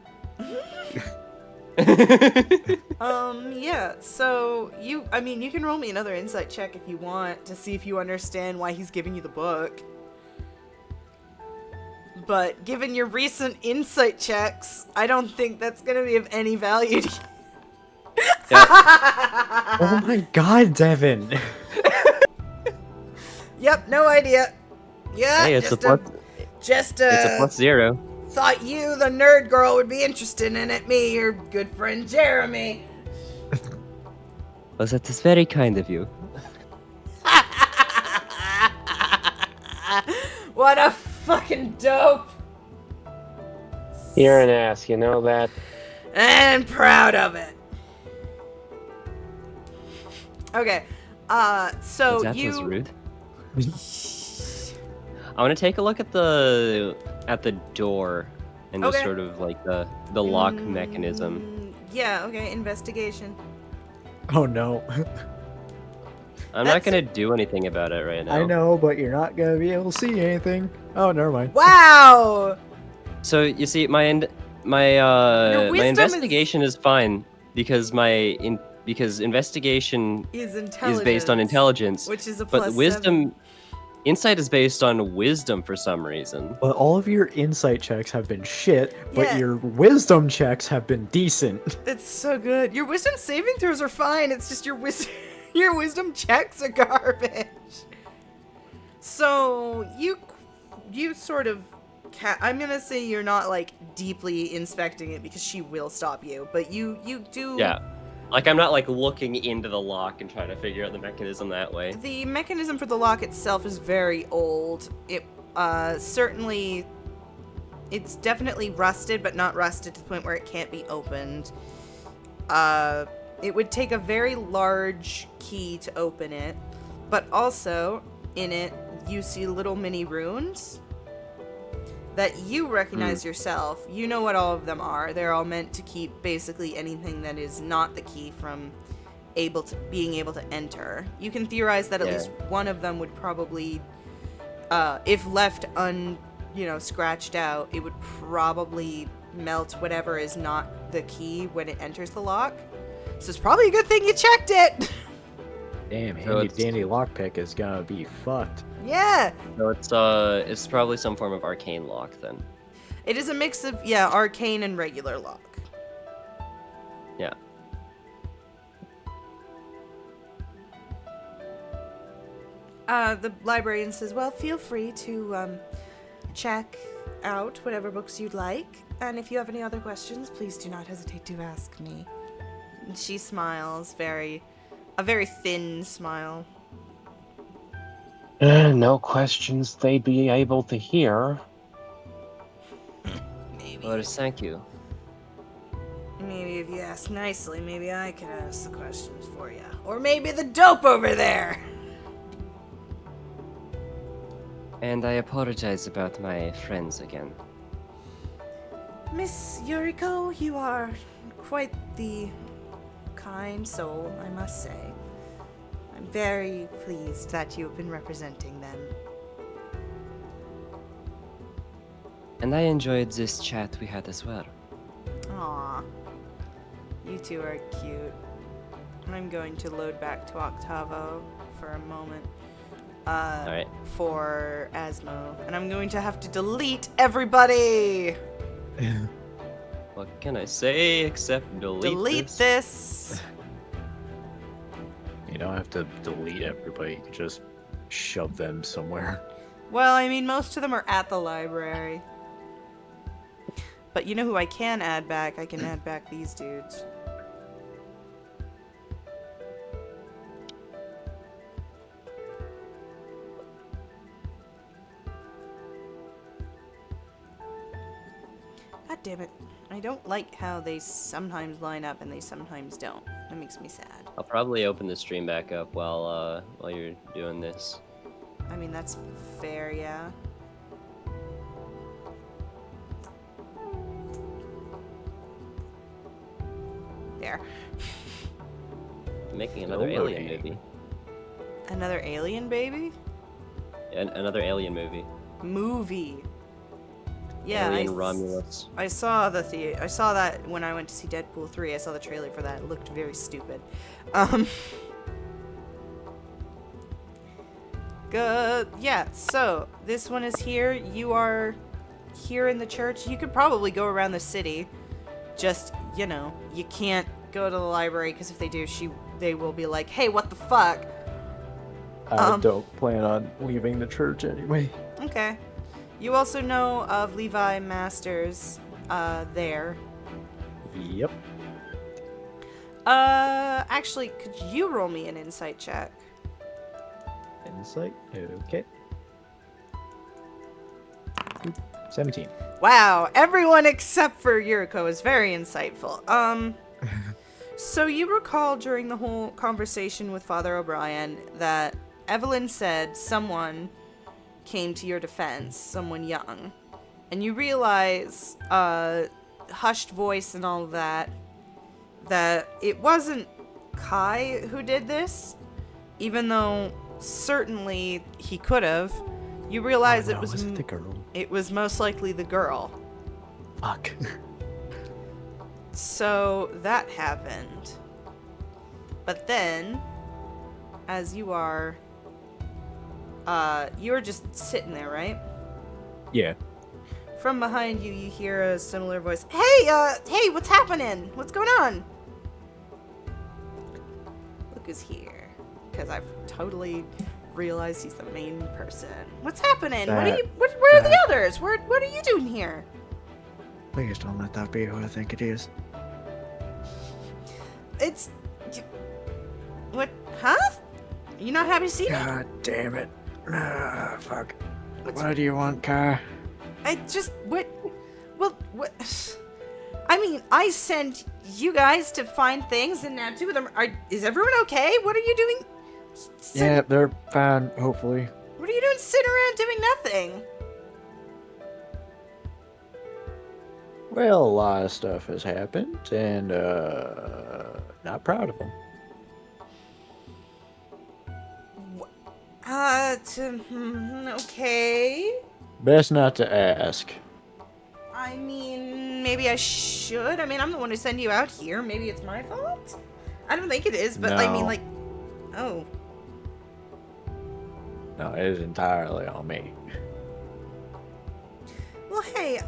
Yeah, so you can roll me another insight check if you want to see if you understand why he's giving you the book. But given your recent insight checks, I don't think that's gonna be of any value to you. Oh my god, Devin! Yep, no idea. Yeah, Hey, it's a plus. just It's a +0. thought you, the nerd girl, would be interested in it. Me, your good friend Jeremy. Well, that is very kind of you. What a fucking dope. You're an ass, you know that? And proud of it. Okay, so That you. was rude. I want to take a look at the door and just Okay. sort of like the lock mechanism. Yeah. Okay. Investigation. Oh no. I'm That's not gonna do anything about it right now. I know, but you're not gonna be able to see anything. Oh, never mind. Wow. So you see, my Your my wisdom investigation is fine because because investigation Is intelligence. is based on intelligence, which is a but plus wisdom, insight is based on wisdom for some reason. But all of your insight checks have been shit, but Yeah. your wisdom checks have been decent. 7. It's so good. Your wisdom saving throws are fine. It's just your wisdom your wisdom checks are garbage. So you sort of I'm gonna say you're not like deeply inspecting it because she will stop you, but you do. Yeah, like I'm not like looking into the lock and trying to figure out the mechanism that way. The mechanism for the lock itself is very old. It certainly it's definitely rusted, but not rusted to the point where it can't be opened. It would take a very large key to open it, but also in it you see little mini runes that you recognize yourself. You know what all of them are. They're all meant to keep basically anything that is not the key from being able to enter. You can theorize that at least one of them would probably, if left scratched out, it would probably melt whatever is not the key when it enters the lock. So it's probably a good thing you checked it. Damn, So handy it's- dandy lockpick is gonna be fucked. Yeah. So it's probably some form of arcane lock then. It is a mix of, arcane and regular lock. Yeah. The librarian says, well, feel free to check out whatever books you'd like. And if you have any other questions, please do not hesitate to ask me. And she smiles, a very thin smile. No questions they'd be able to hear. Well, thank you. Maybe if you ask nicely, maybe I can ask the questions for you. Or maybe the dope over there. And I apologize about my friends again. Miss Yuriko, you are quite the kind soul, I must say. I'm very pleased that you've been representing them. And I enjoyed this chat we had as well. Aw. You two are cute. I'm going to load back to Octavo for a moment. Alright. For Asmo. And I'm going to have to delete everybody! What can I say except delete this! You don't have to delete everybody, you can just shove them somewhere. Well, I mean, most of them are at the library. But you know who I can add back? I can add back these dudes. God damn it. I don't like how they sometimes line up and they sometimes don't. That makes me sad. I'll probably open the stream back up while you're doing this. I mean, that's fair, yeah. There. Making another Still alien loading. movie. Another alien baby? Another alien movie. Movie. Yeah, Harry and Romulus. I saw I saw that when I went to see Deadpool 3. I saw the trailer for that. It looked very stupid. Good. Yeah, so this one is here. You are here in the church. You could probably go around the city. Just, you know, you can't go to the library because if they do, they will be like, "Hey, what the fuck?" I don't plan on leaving the church anyway. Okay. You also know of Levi Masters there. Yep. Actually, could you roll me an insight check? Insight. Okay. 17. Wow, everyone except for Yuriko is very insightful. So you recall during the whole conversation with Father O'Brien that Evelyn said someone came to your defense, someone young. And you realize, hushed voice and all of that it wasn't Kai who did this, even though certainly he could have. You realize it was the girl. It was most likely the girl. Fuck. So that happened. But then, as you're just sitting there, right? Yeah. From behind you, you hear a similar voice. Hey, what's happening? What's going on? Look who's here. Because I've totally realized he's the main person. What's happening? Where are the others? What are you doing here? Please don't let that be who I think it is. What? Huh? You not happy to see me? God damn it. Fuck. What do you want, Kai? What? I mean, I sent you guys to find things, and now two of them is everyone okay? What are you doing? Yeah, they're fine, hopefully. What are you doing sitting around doing nothing? Well, a lot of stuff has happened, and, not proud of them. Okay. Best not to ask. I mean, maybe I should. I mean, I'm the one who sent you out here. Maybe it's my fault? I don't think it is, but I mean, No. like... Oh. No, it is entirely on me. Well, hey,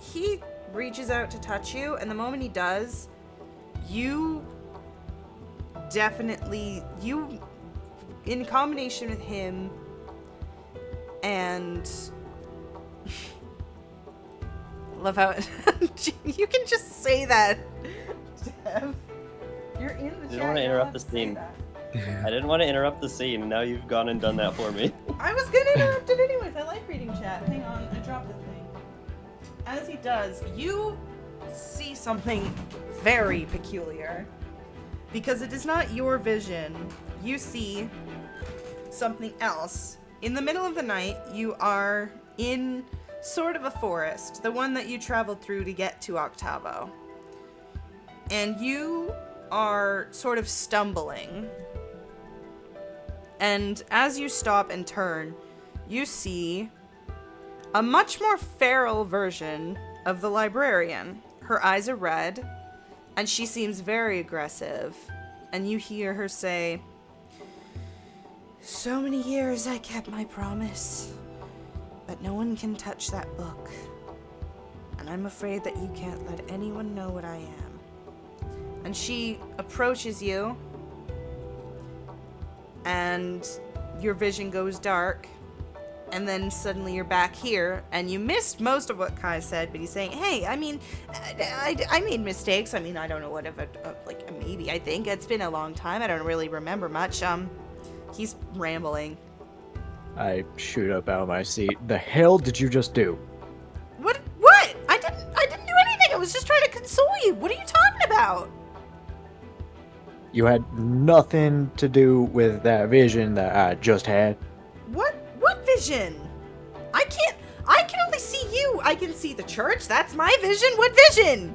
he reaches out to touch you, and the moment he does, you definitely, in combination with him and love how you can just say that, Dev. You're in the chat. Didn't want to interrupt the scene. I didn't want to interrupt the scene, and now you've gone and done that for me. I was gonna interrupt it anyways. I like reading chat. Hang on, I dropped the thing. As he does, you see something very peculiar. Because it is not your vision. You see something else. In the middle of the night, you are in sort of a forest. The one that you traveled through to get to Octavo. And you are sort of stumbling. And as you stop and turn, you see a much more feral version of the librarian. Her eyes are red, and she seems very aggressive. And you hear her say, "So many years I kept my promise, but no one can touch that book. And I'm afraid that you can't let anyone know what I am." And she approaches you, and your vision goes dark, and then suddenly you're back here, and you missed most of what Kai said, but he's saying, "Hey, I mean, I made mistakes. I mean, I don't know what of it, like, maybe, I think. It's been a long time. I don't really remember much." He's rambling. I shoot up out of my seat. The hell did you just do? What? I didn't do anything. I was just trying to console you. What are you talking about? You had nothing to do with that vision that I just had. What vision? I can only see you. I can see the church. That's my vision. What vision?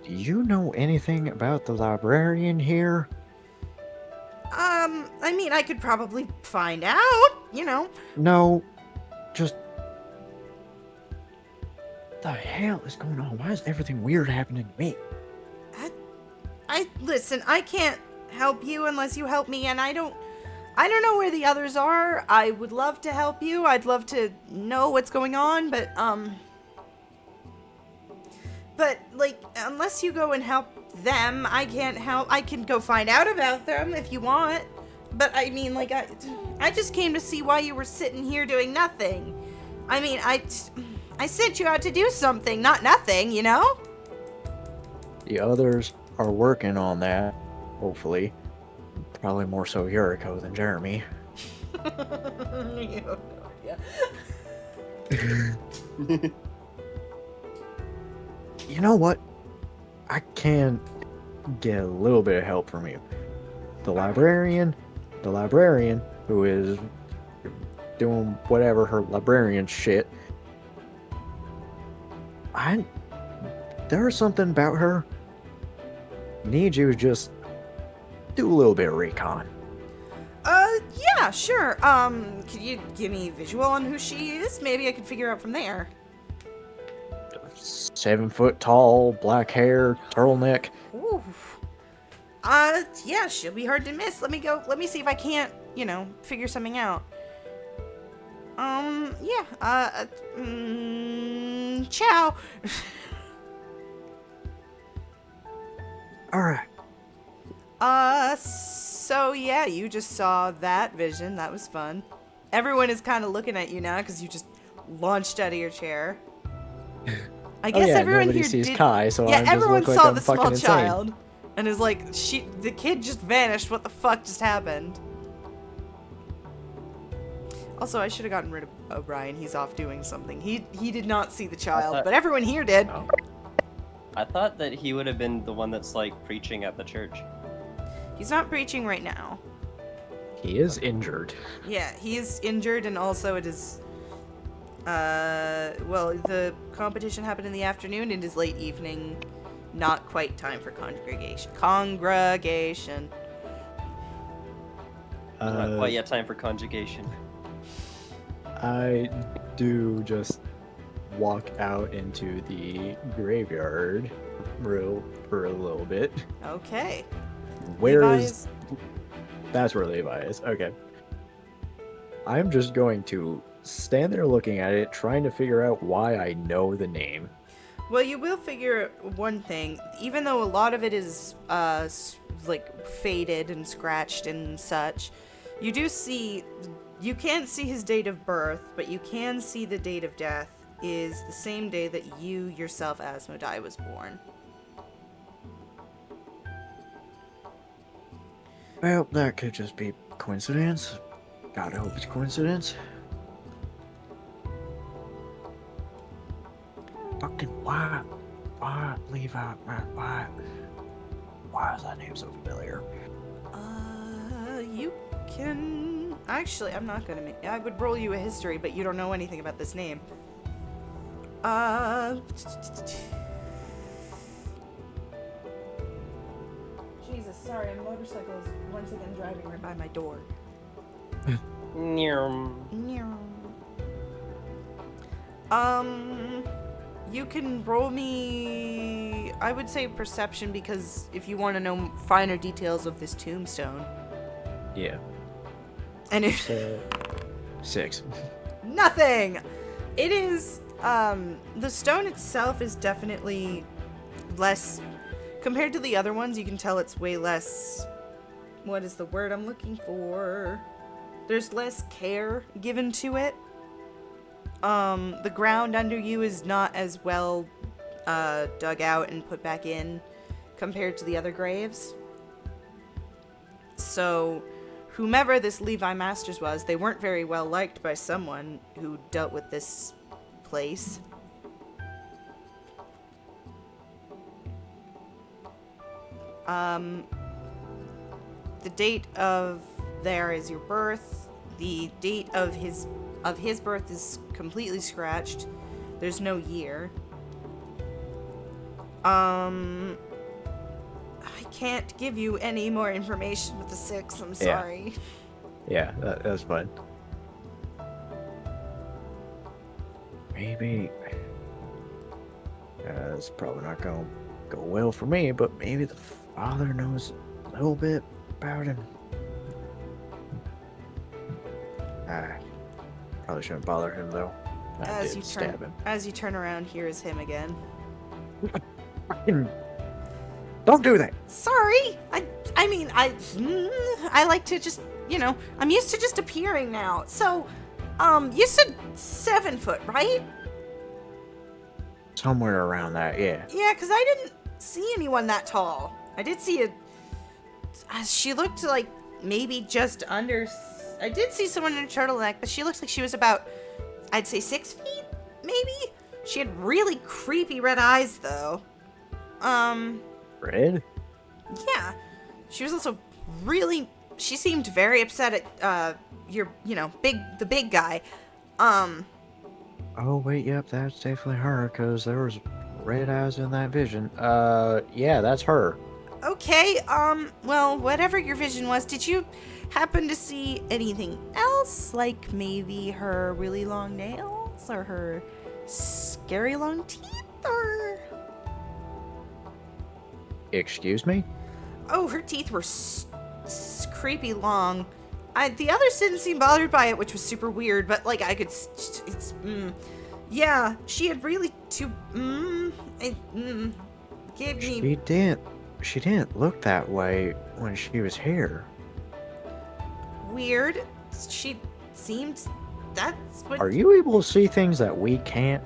Do you know anything about the librarian here? I mean, I could probably find out. you know. No, just. What the hell is going on? Why is everything weird happening to me? Listen, I can't help you unless you help me, and I don't know where the others are. I would love to help you. I'd love to know what's going on, but like, unless you go and help them, I can't help. I can go find out about them if you want. But I mean, like, I just came to see why you were sitting here doing nothing. I mean, I sent you out to do something, not nothing, you know? The others are working on that, hopefully. Probably more so Yuriko than Jeremy. You have no idea. You know what? I can get a little bit of help from you. The librarian who is doing whatever her librarian shit. There's something about her. Need you to just do a little bit of recon. Yeah, sure. Could you give me a visual on who she is? Maybe I could figure out from there. 7 foot tall, black hair, turtleneck. Ooh. Yeah, she'll be hard to miss. Let me see if I can't, figure something out. Yeah, ciao. Alright. So yeah, you just saw that vision. That was fun. Everyone is kind of looking at you now because you just launched out of your chair. I guess everyone nobody here sees did. Kai, so Yeah, I just everyone look like saw I'm the fucking small insane. child and is like, the kid just vanished. What the fuck just happened? Also, I should have gotten rid of O'Brien. He's off doing something. He did not see the child, but everyone here did. Oh. I thought that he would have been the one that's like preaching at the church. He's not preaching right now. He is injured. Yeah, he's injured, and also it is. Well, the competition happened in the afternoon. It is late evening, not quite time for congregation. Not quite yet time for conjugation. I do just walk out into the graveyard for a little bit. Okay. Where Levi's- is... That's where Levi is. Okay. I'm just going to stand there looking at it, trying to figure out why I know the name. Well, you will figure one thing. Even though a lot of it is, like, faded and scratched and such, you do see... You can't see his date of birth, but you can see the date of death is the same day that you yourself, Asmodai, was born. Well, that could just be coincidence. Gotta hope it's coincidence. Fucking why, Levi, why is that name so familiar? You can... Actually, I'm not gonna make... I would roll you a history, but you don't know anything about this name. Jesus, sorry, a motorcycle is once again driving right by my door. You can roll me... I would say perception, because if you want to know finer details of this tombstone. Yeah. And if... 6. Nothing! It is, the stone itself is definitely less... Compared to the other ones, you can tell it's way less... What is the word I'm looking for? There's less care given to it. The ground under you is not as well dug out and put back in compared to the other graves. So, whomever this Levi Masters was, they weren't very well liked by someone who dealt with this place. The date of there is your birth. The date of his birth is completely scratched. There's no year. I can't give you any more information with the 6. I'm sorry. Yeah, that's fine. maybe it's probably not going to go well for me, but maybe the father knows a little bit about him. Probably shouldn't bother him though. I did stab him. As you turn around, here is him again. Don't do that. Sorry. I like to just, I'm used to just appearing now. So, you said 7 foot, right? Somewhere around that, yeah. Yeah, because I didn't see anyone that tall. I did see she looked like maybe just under, I did see someone in a turtleneck, but she looked like she was about, I'd say 6 feet, maybe? She had really creepy red eyes, though. Red? Yeah. She was also she seemed very upset at, the big guy. Oh, wait, yep, that's definitely her, because there was red eyes in that vision. Yeah, that's her. Okay, well, whatever your vision was, did you happen to see anything else? Like maybe her really long nails? Or her scary long teeth? Or... Excuse me? Oh, her teeth were creepy long. The others didn't seem bothered by it, which was super weird, but, like, I could... Yeah, she had really gave me... She didn't look that way when she was here. Weird. She seemed... That's what... Are you able to see things that we can't?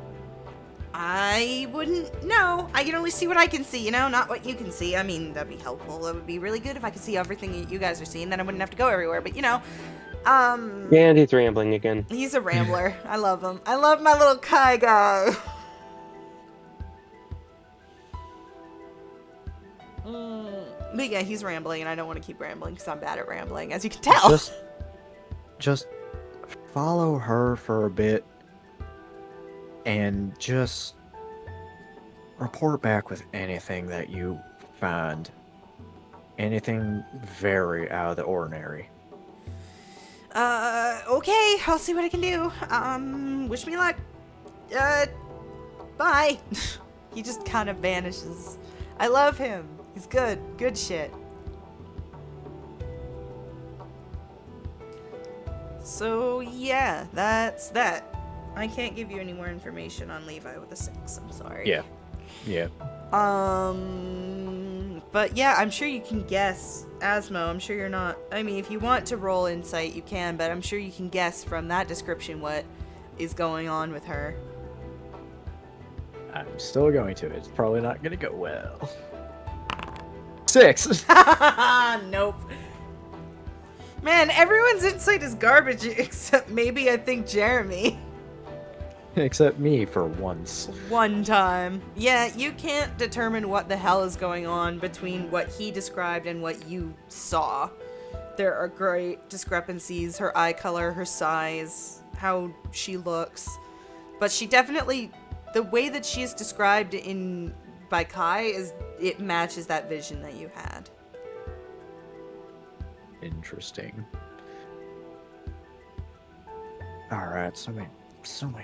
I wouldn't know. I can only see what I can see, not what you can see. I mean, that'd be helpful. It would be really good if I could see everything that you guys are seeing, then I wouldn't have to go everywhere, but And he's rambling again. He's a rambler. I love him. I love my little Kai guy. But yeah, he's rambling, and I don't want to keep rambling because I'm bad at rambling, as you can tell. Just follow her for a bit and just report back with anything that you find. Anything very out of the ordinary. Okay, I'll see what I can do. Wish me luck. Bye. He just kind of vanishes. I love him. He's good. Good shit. So, yeah, that's that. I can't give you any more information on Levi with a 6. I'm sorry. Yeah. But yeah, I'm sure you can guess. Asmo, I'm sure you're not... I mean, if you want to roll insight, you can, but I'm sure you can guess from that description what is going on with her. I'm still going to. It's probably not going to go well. 6! Nope. Man, everyone's insight is garbage except maybe I think Jeremy. Except me for once. One time. Yeah, you can't determine what the hell is going on between what he described and what you saw. There are great discrepancies. Her eye color, her size, how she looks. But she definitely... The way that she is described by Kai it matches that vision that you had. Interesting. Alright, so many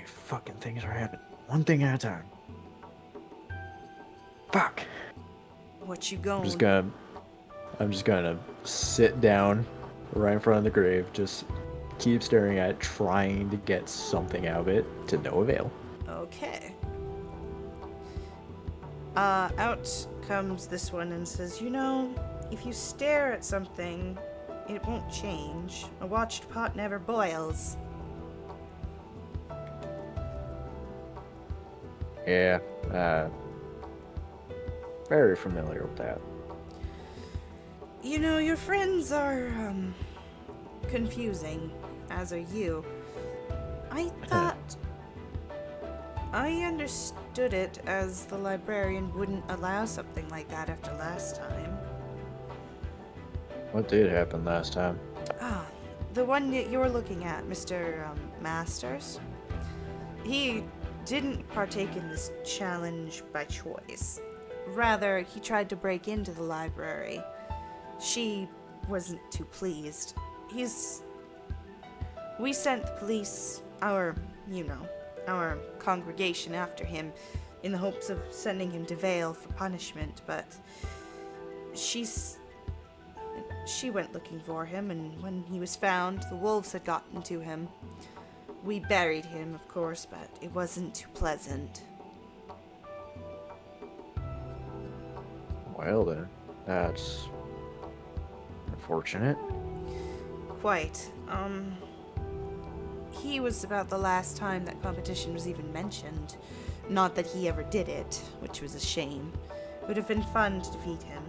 fucking things are happening. One thing at a time. Fuck. What you going? I'm just gonna sit down right in front of the grave, just keep staring at it, trying to get something out of it to no avail. Okay. Out comes this one and says, if you stare at something, it won't change. A watched pot never boils. Yeah, very familiar with that. Your friends are, confusing, as are you. I thought... I understood it as the librarian wouldn't allow something like that after last time. What did happen last time? Ah, the one that you're looking at, Mr. Masters. He didn't partake in this challenge by choice. Rather, he tried to break into the library. She wasn't too pleased. We sent the police, our our congregation after him in the hopes of sending him to Vale for punishment, but she went looking for him, and when he was found, the wolves had gotten to him. We buried him, of course, but it wasn't too pleasant. Well then, that's unfortunate. Quite. He was about the last time that competition was even mentioned. Not that he ever did it, which was a shame. It would have been fun to defeat him.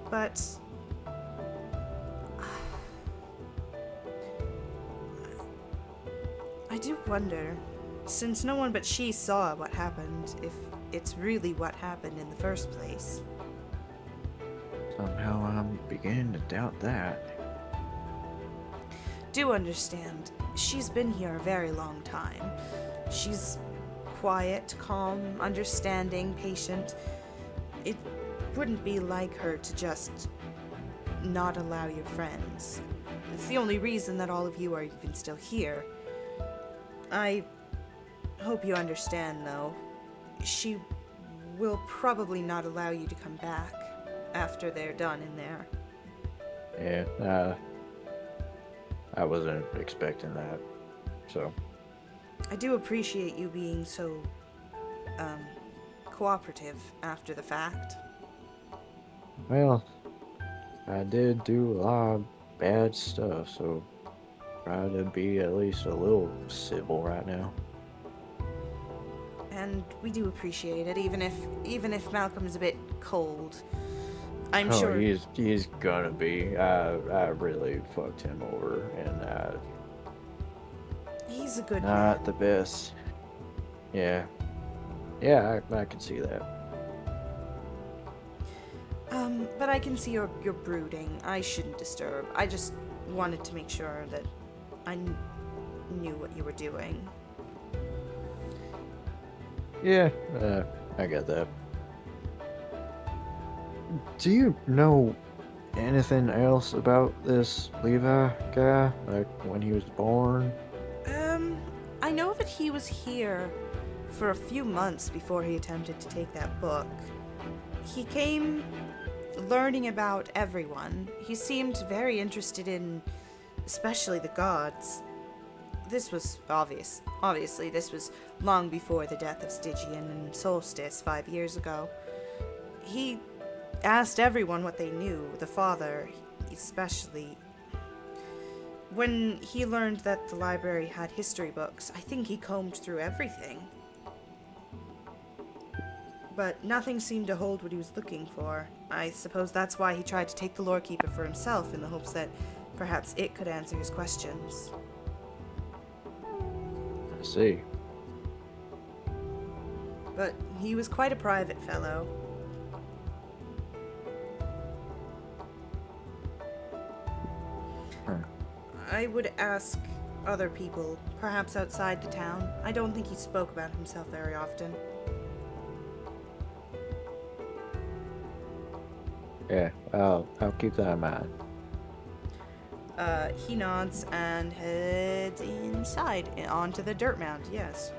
But I do wonder, since no one but she saw what happened, if it's really what happened in the first place. Somehow I'm beginning to doubt that. Do understand, she's been here a very long time. She's quiet, calm, understanding, patient. It wouldn't be like her to just not allow your friends. It's the only reason that all of you are even still here. I hope you understand, though. She will probably not allow you to come back after they're done in there. Yeah, I wasn't expecting that, so. I do appreciate you being so, cooperative after the fact. Well, I did do a lot of bad stuff, so try to be at least a little civil right now. And we do appreciate it, even if Malcolm's a bit cold. I'm Oh, sure. he's gonna be. I really fucked him over, and He's a good not man. the best. Yeah, I can see that. But I can see you're brooding. I shouldn't disturb. I just wanted to make sure that I knew what you were doing. Yeah, I get that. Do you know anything else about this Levi guy? Like when he was born? I know that he was here for a few months before he attempted to take that book. He came learning about everyone. He seemed very interested in, especially the gods. This was obvious. Obviously, this was long before the death of Stygian and Solstice 5 years ago. He asked everyone what they knew, the father especially. When he learned that the library had history books, I think he combed through everything. But nothing seemed to hold what he was looking for. I suppose that's why he tried to take the Lorekeeper for himself, in the hopes that perhaps it could answer his questions. I see. But he was quite a private fellow. Huh. I would ask other people, perhaps outside the town. I don't think he spoke about himself very often. Yeah, I'll keep that in mind. He nods and heads inside, onto the dirt mound, yes.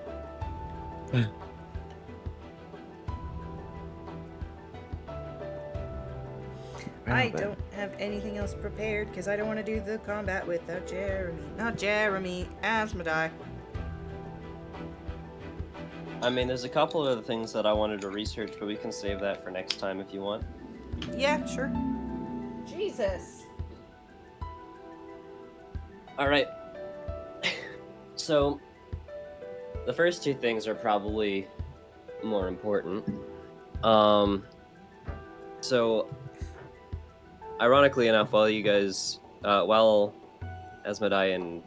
I then. don't have anything else prepared, because I don't want to do the combat without Jeremy. Not Jeremy, Asmodai. I mean, there's a couple of other things that I wanted to research, but we can save that for next time if you want. Yeah, sure. Jesus. All right. So, the first two things are probably more important. So, ironically enough, while you guys, while Asmodai and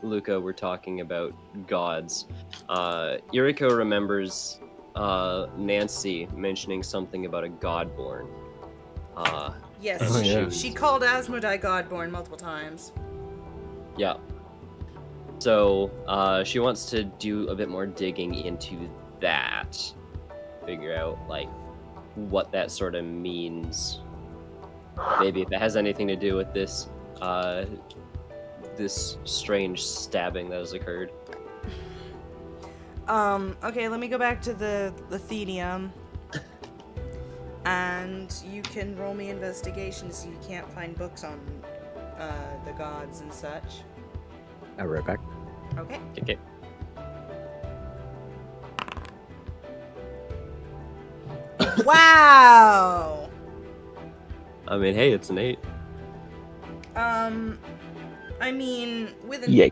Luca were talking about gods, Yuriko remembers Nancy mentioning something about a godborn. Yes, Oh, yeah. she called Asmodai Godborn multiple times. Yeah. So, she wants to do a bit more digging into that. Figure out, like, what that sort of means. Maybe if it has anything to do with this, this strange stabbing that has occurred. Okay, let me go back to the Athenium. And you can roll me investigation so you can't find books on the gods and such. I'll be right back. Okay. Okay. Wow! I mean, hey, it's an 8. I mean, with an Yay.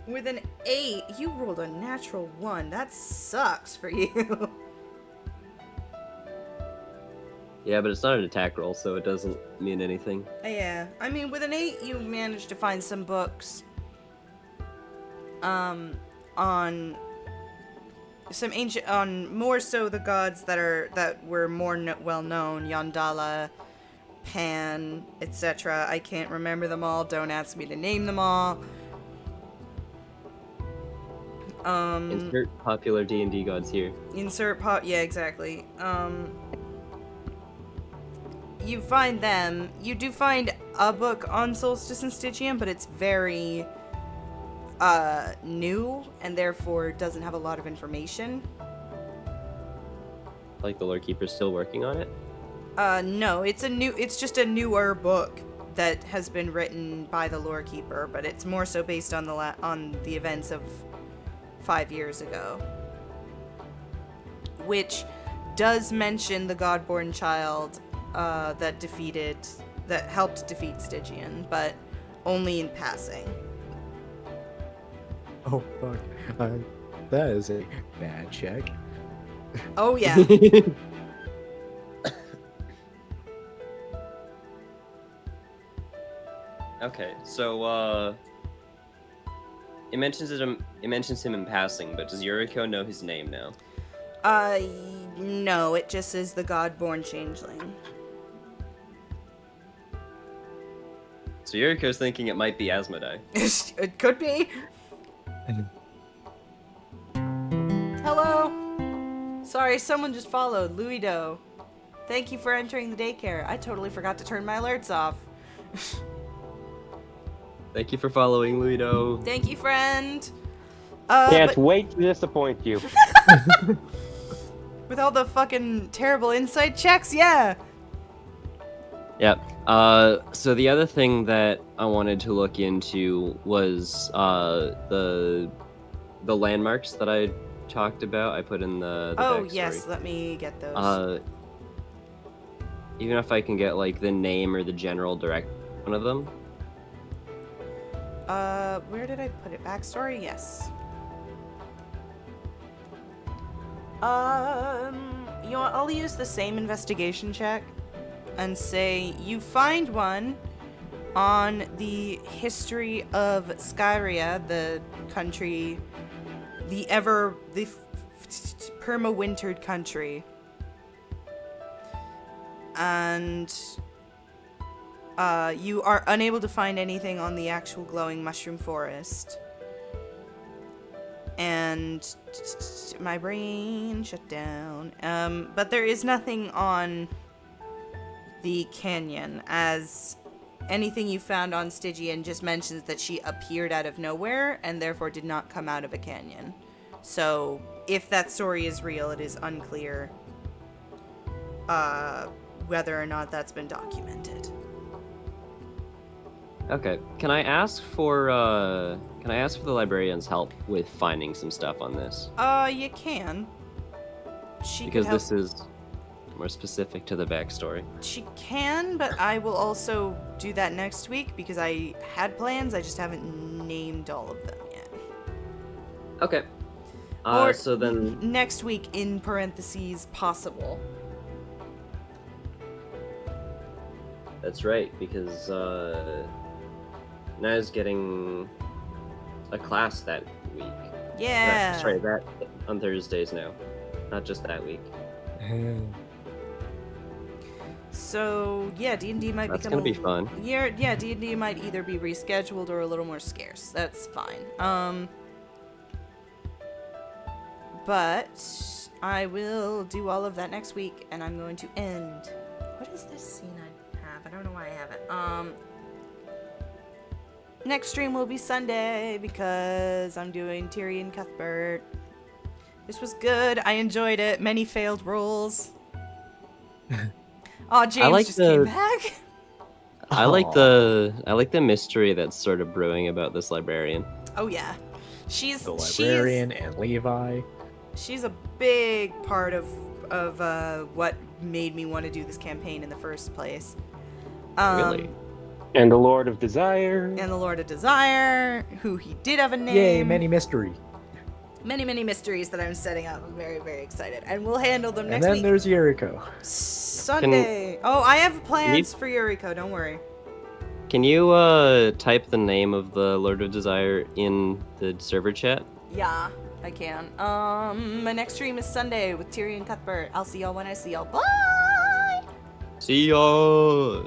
with an 8, you rolled a natural 1. That sucks for you. Yeah, but it's not an attack roll, so it doesn't mean anything. Yeah, I mean, with an 8, you managed to find some books. On some ancient, on more so the gods that were more well known, Yondala, Pan, etc. I can't remember them all. Don't ask me to name them all. Insert popular D&D gods here. Yeah, exactly. You find them. You do find a book on Solstice and Stygian, but it's very new and therefore doesn't have a lot of information. Like the Lorekeeper's still working on it? No, it's just a newer book that has been written by the Lorekeeper, but it's more so based on the events of 5 years ago. Which does mention the Godborn child that helped defeat Stygian, but only in passing. Oh fuck! That is a bad check. Oh yeah. Okay, so it mentions him in passing, but does Yuriko know his name now? No, it just says the Godborn changeling. So Yuriko's thinking it might be Asmodai. It could be. Hello. Sorry, someone just followed. Louis Do. Thank you for entering the daycare. I totally forgot to turn my alerts off. Thank you for following, Ludo. Thank you, friend. Can't wait to disappoint you. With all the fucking terrible insight checks, yeah. Yep. So the other thing that I wanted to look into was the landmarks that I talked about. I put in the Oh, backstory. yes, let me get those. Even if I can get like the name or the general direct one of them. Where did I put it? Backstory? Yes. You know what? I'll use the same investigation check and say you find one on the history of Skyria, the country, the perma-wintered country. And you are unable to find anything on the actual glowing mushroom forest. And my brain shut down. But there is nothing on the canyon, as anything you found on Stygian just mentions that she appeared out of nowhere and therefore did not come out of a canyon. So if that story is real, it is unclear whether or not that's been documented. Okay. Can I ask for the librarian's help with finding some stuff on this? You can. She Because could help. this is more specific to the backstory. She can, but I will also do that next week because I had plans. I just haven't named all of them yet. Okay. Or So then next week in parentheses possible. that's right, because Na's getting a class that week. Yeah. Sorry, that on Thursdays now, not just that week. So yeah, D&D might That's become gonna be fun. Yeah, D&D might either be rescheduled or a little more scarce. That's fine. But I will do all of that next week, and I'm going to end. What is this scene I have? I don't know why I have it. Next stream will be Sunday because I'm doing Tyrion Cuthbert. This was good. I enjoyed it. Many failed rolls. Oh, James like just came the- back. I like Aw. the mystery that's sort of brewing about this librarian. Oh yeah, she's The librarian and Levi. she's a big part of what made me want to do this campaign in the first place. Really? And the Lord of Desire. And the Lord of Desire, who he did have a name. Yay, many mystery. Many mysteries that I'm setting up. I'm very, very excited. And we'll handle them And next then week. there's Yuriko. Sunday. Oh, I have plans for Yuriko, don't worry. Can you type the name of the Lord of Desire in the server chat? Yeah, I can. My next stream is Sunday with Tyrion Cuthbert. I'll see y'all when I see y'all. Bye! See ya.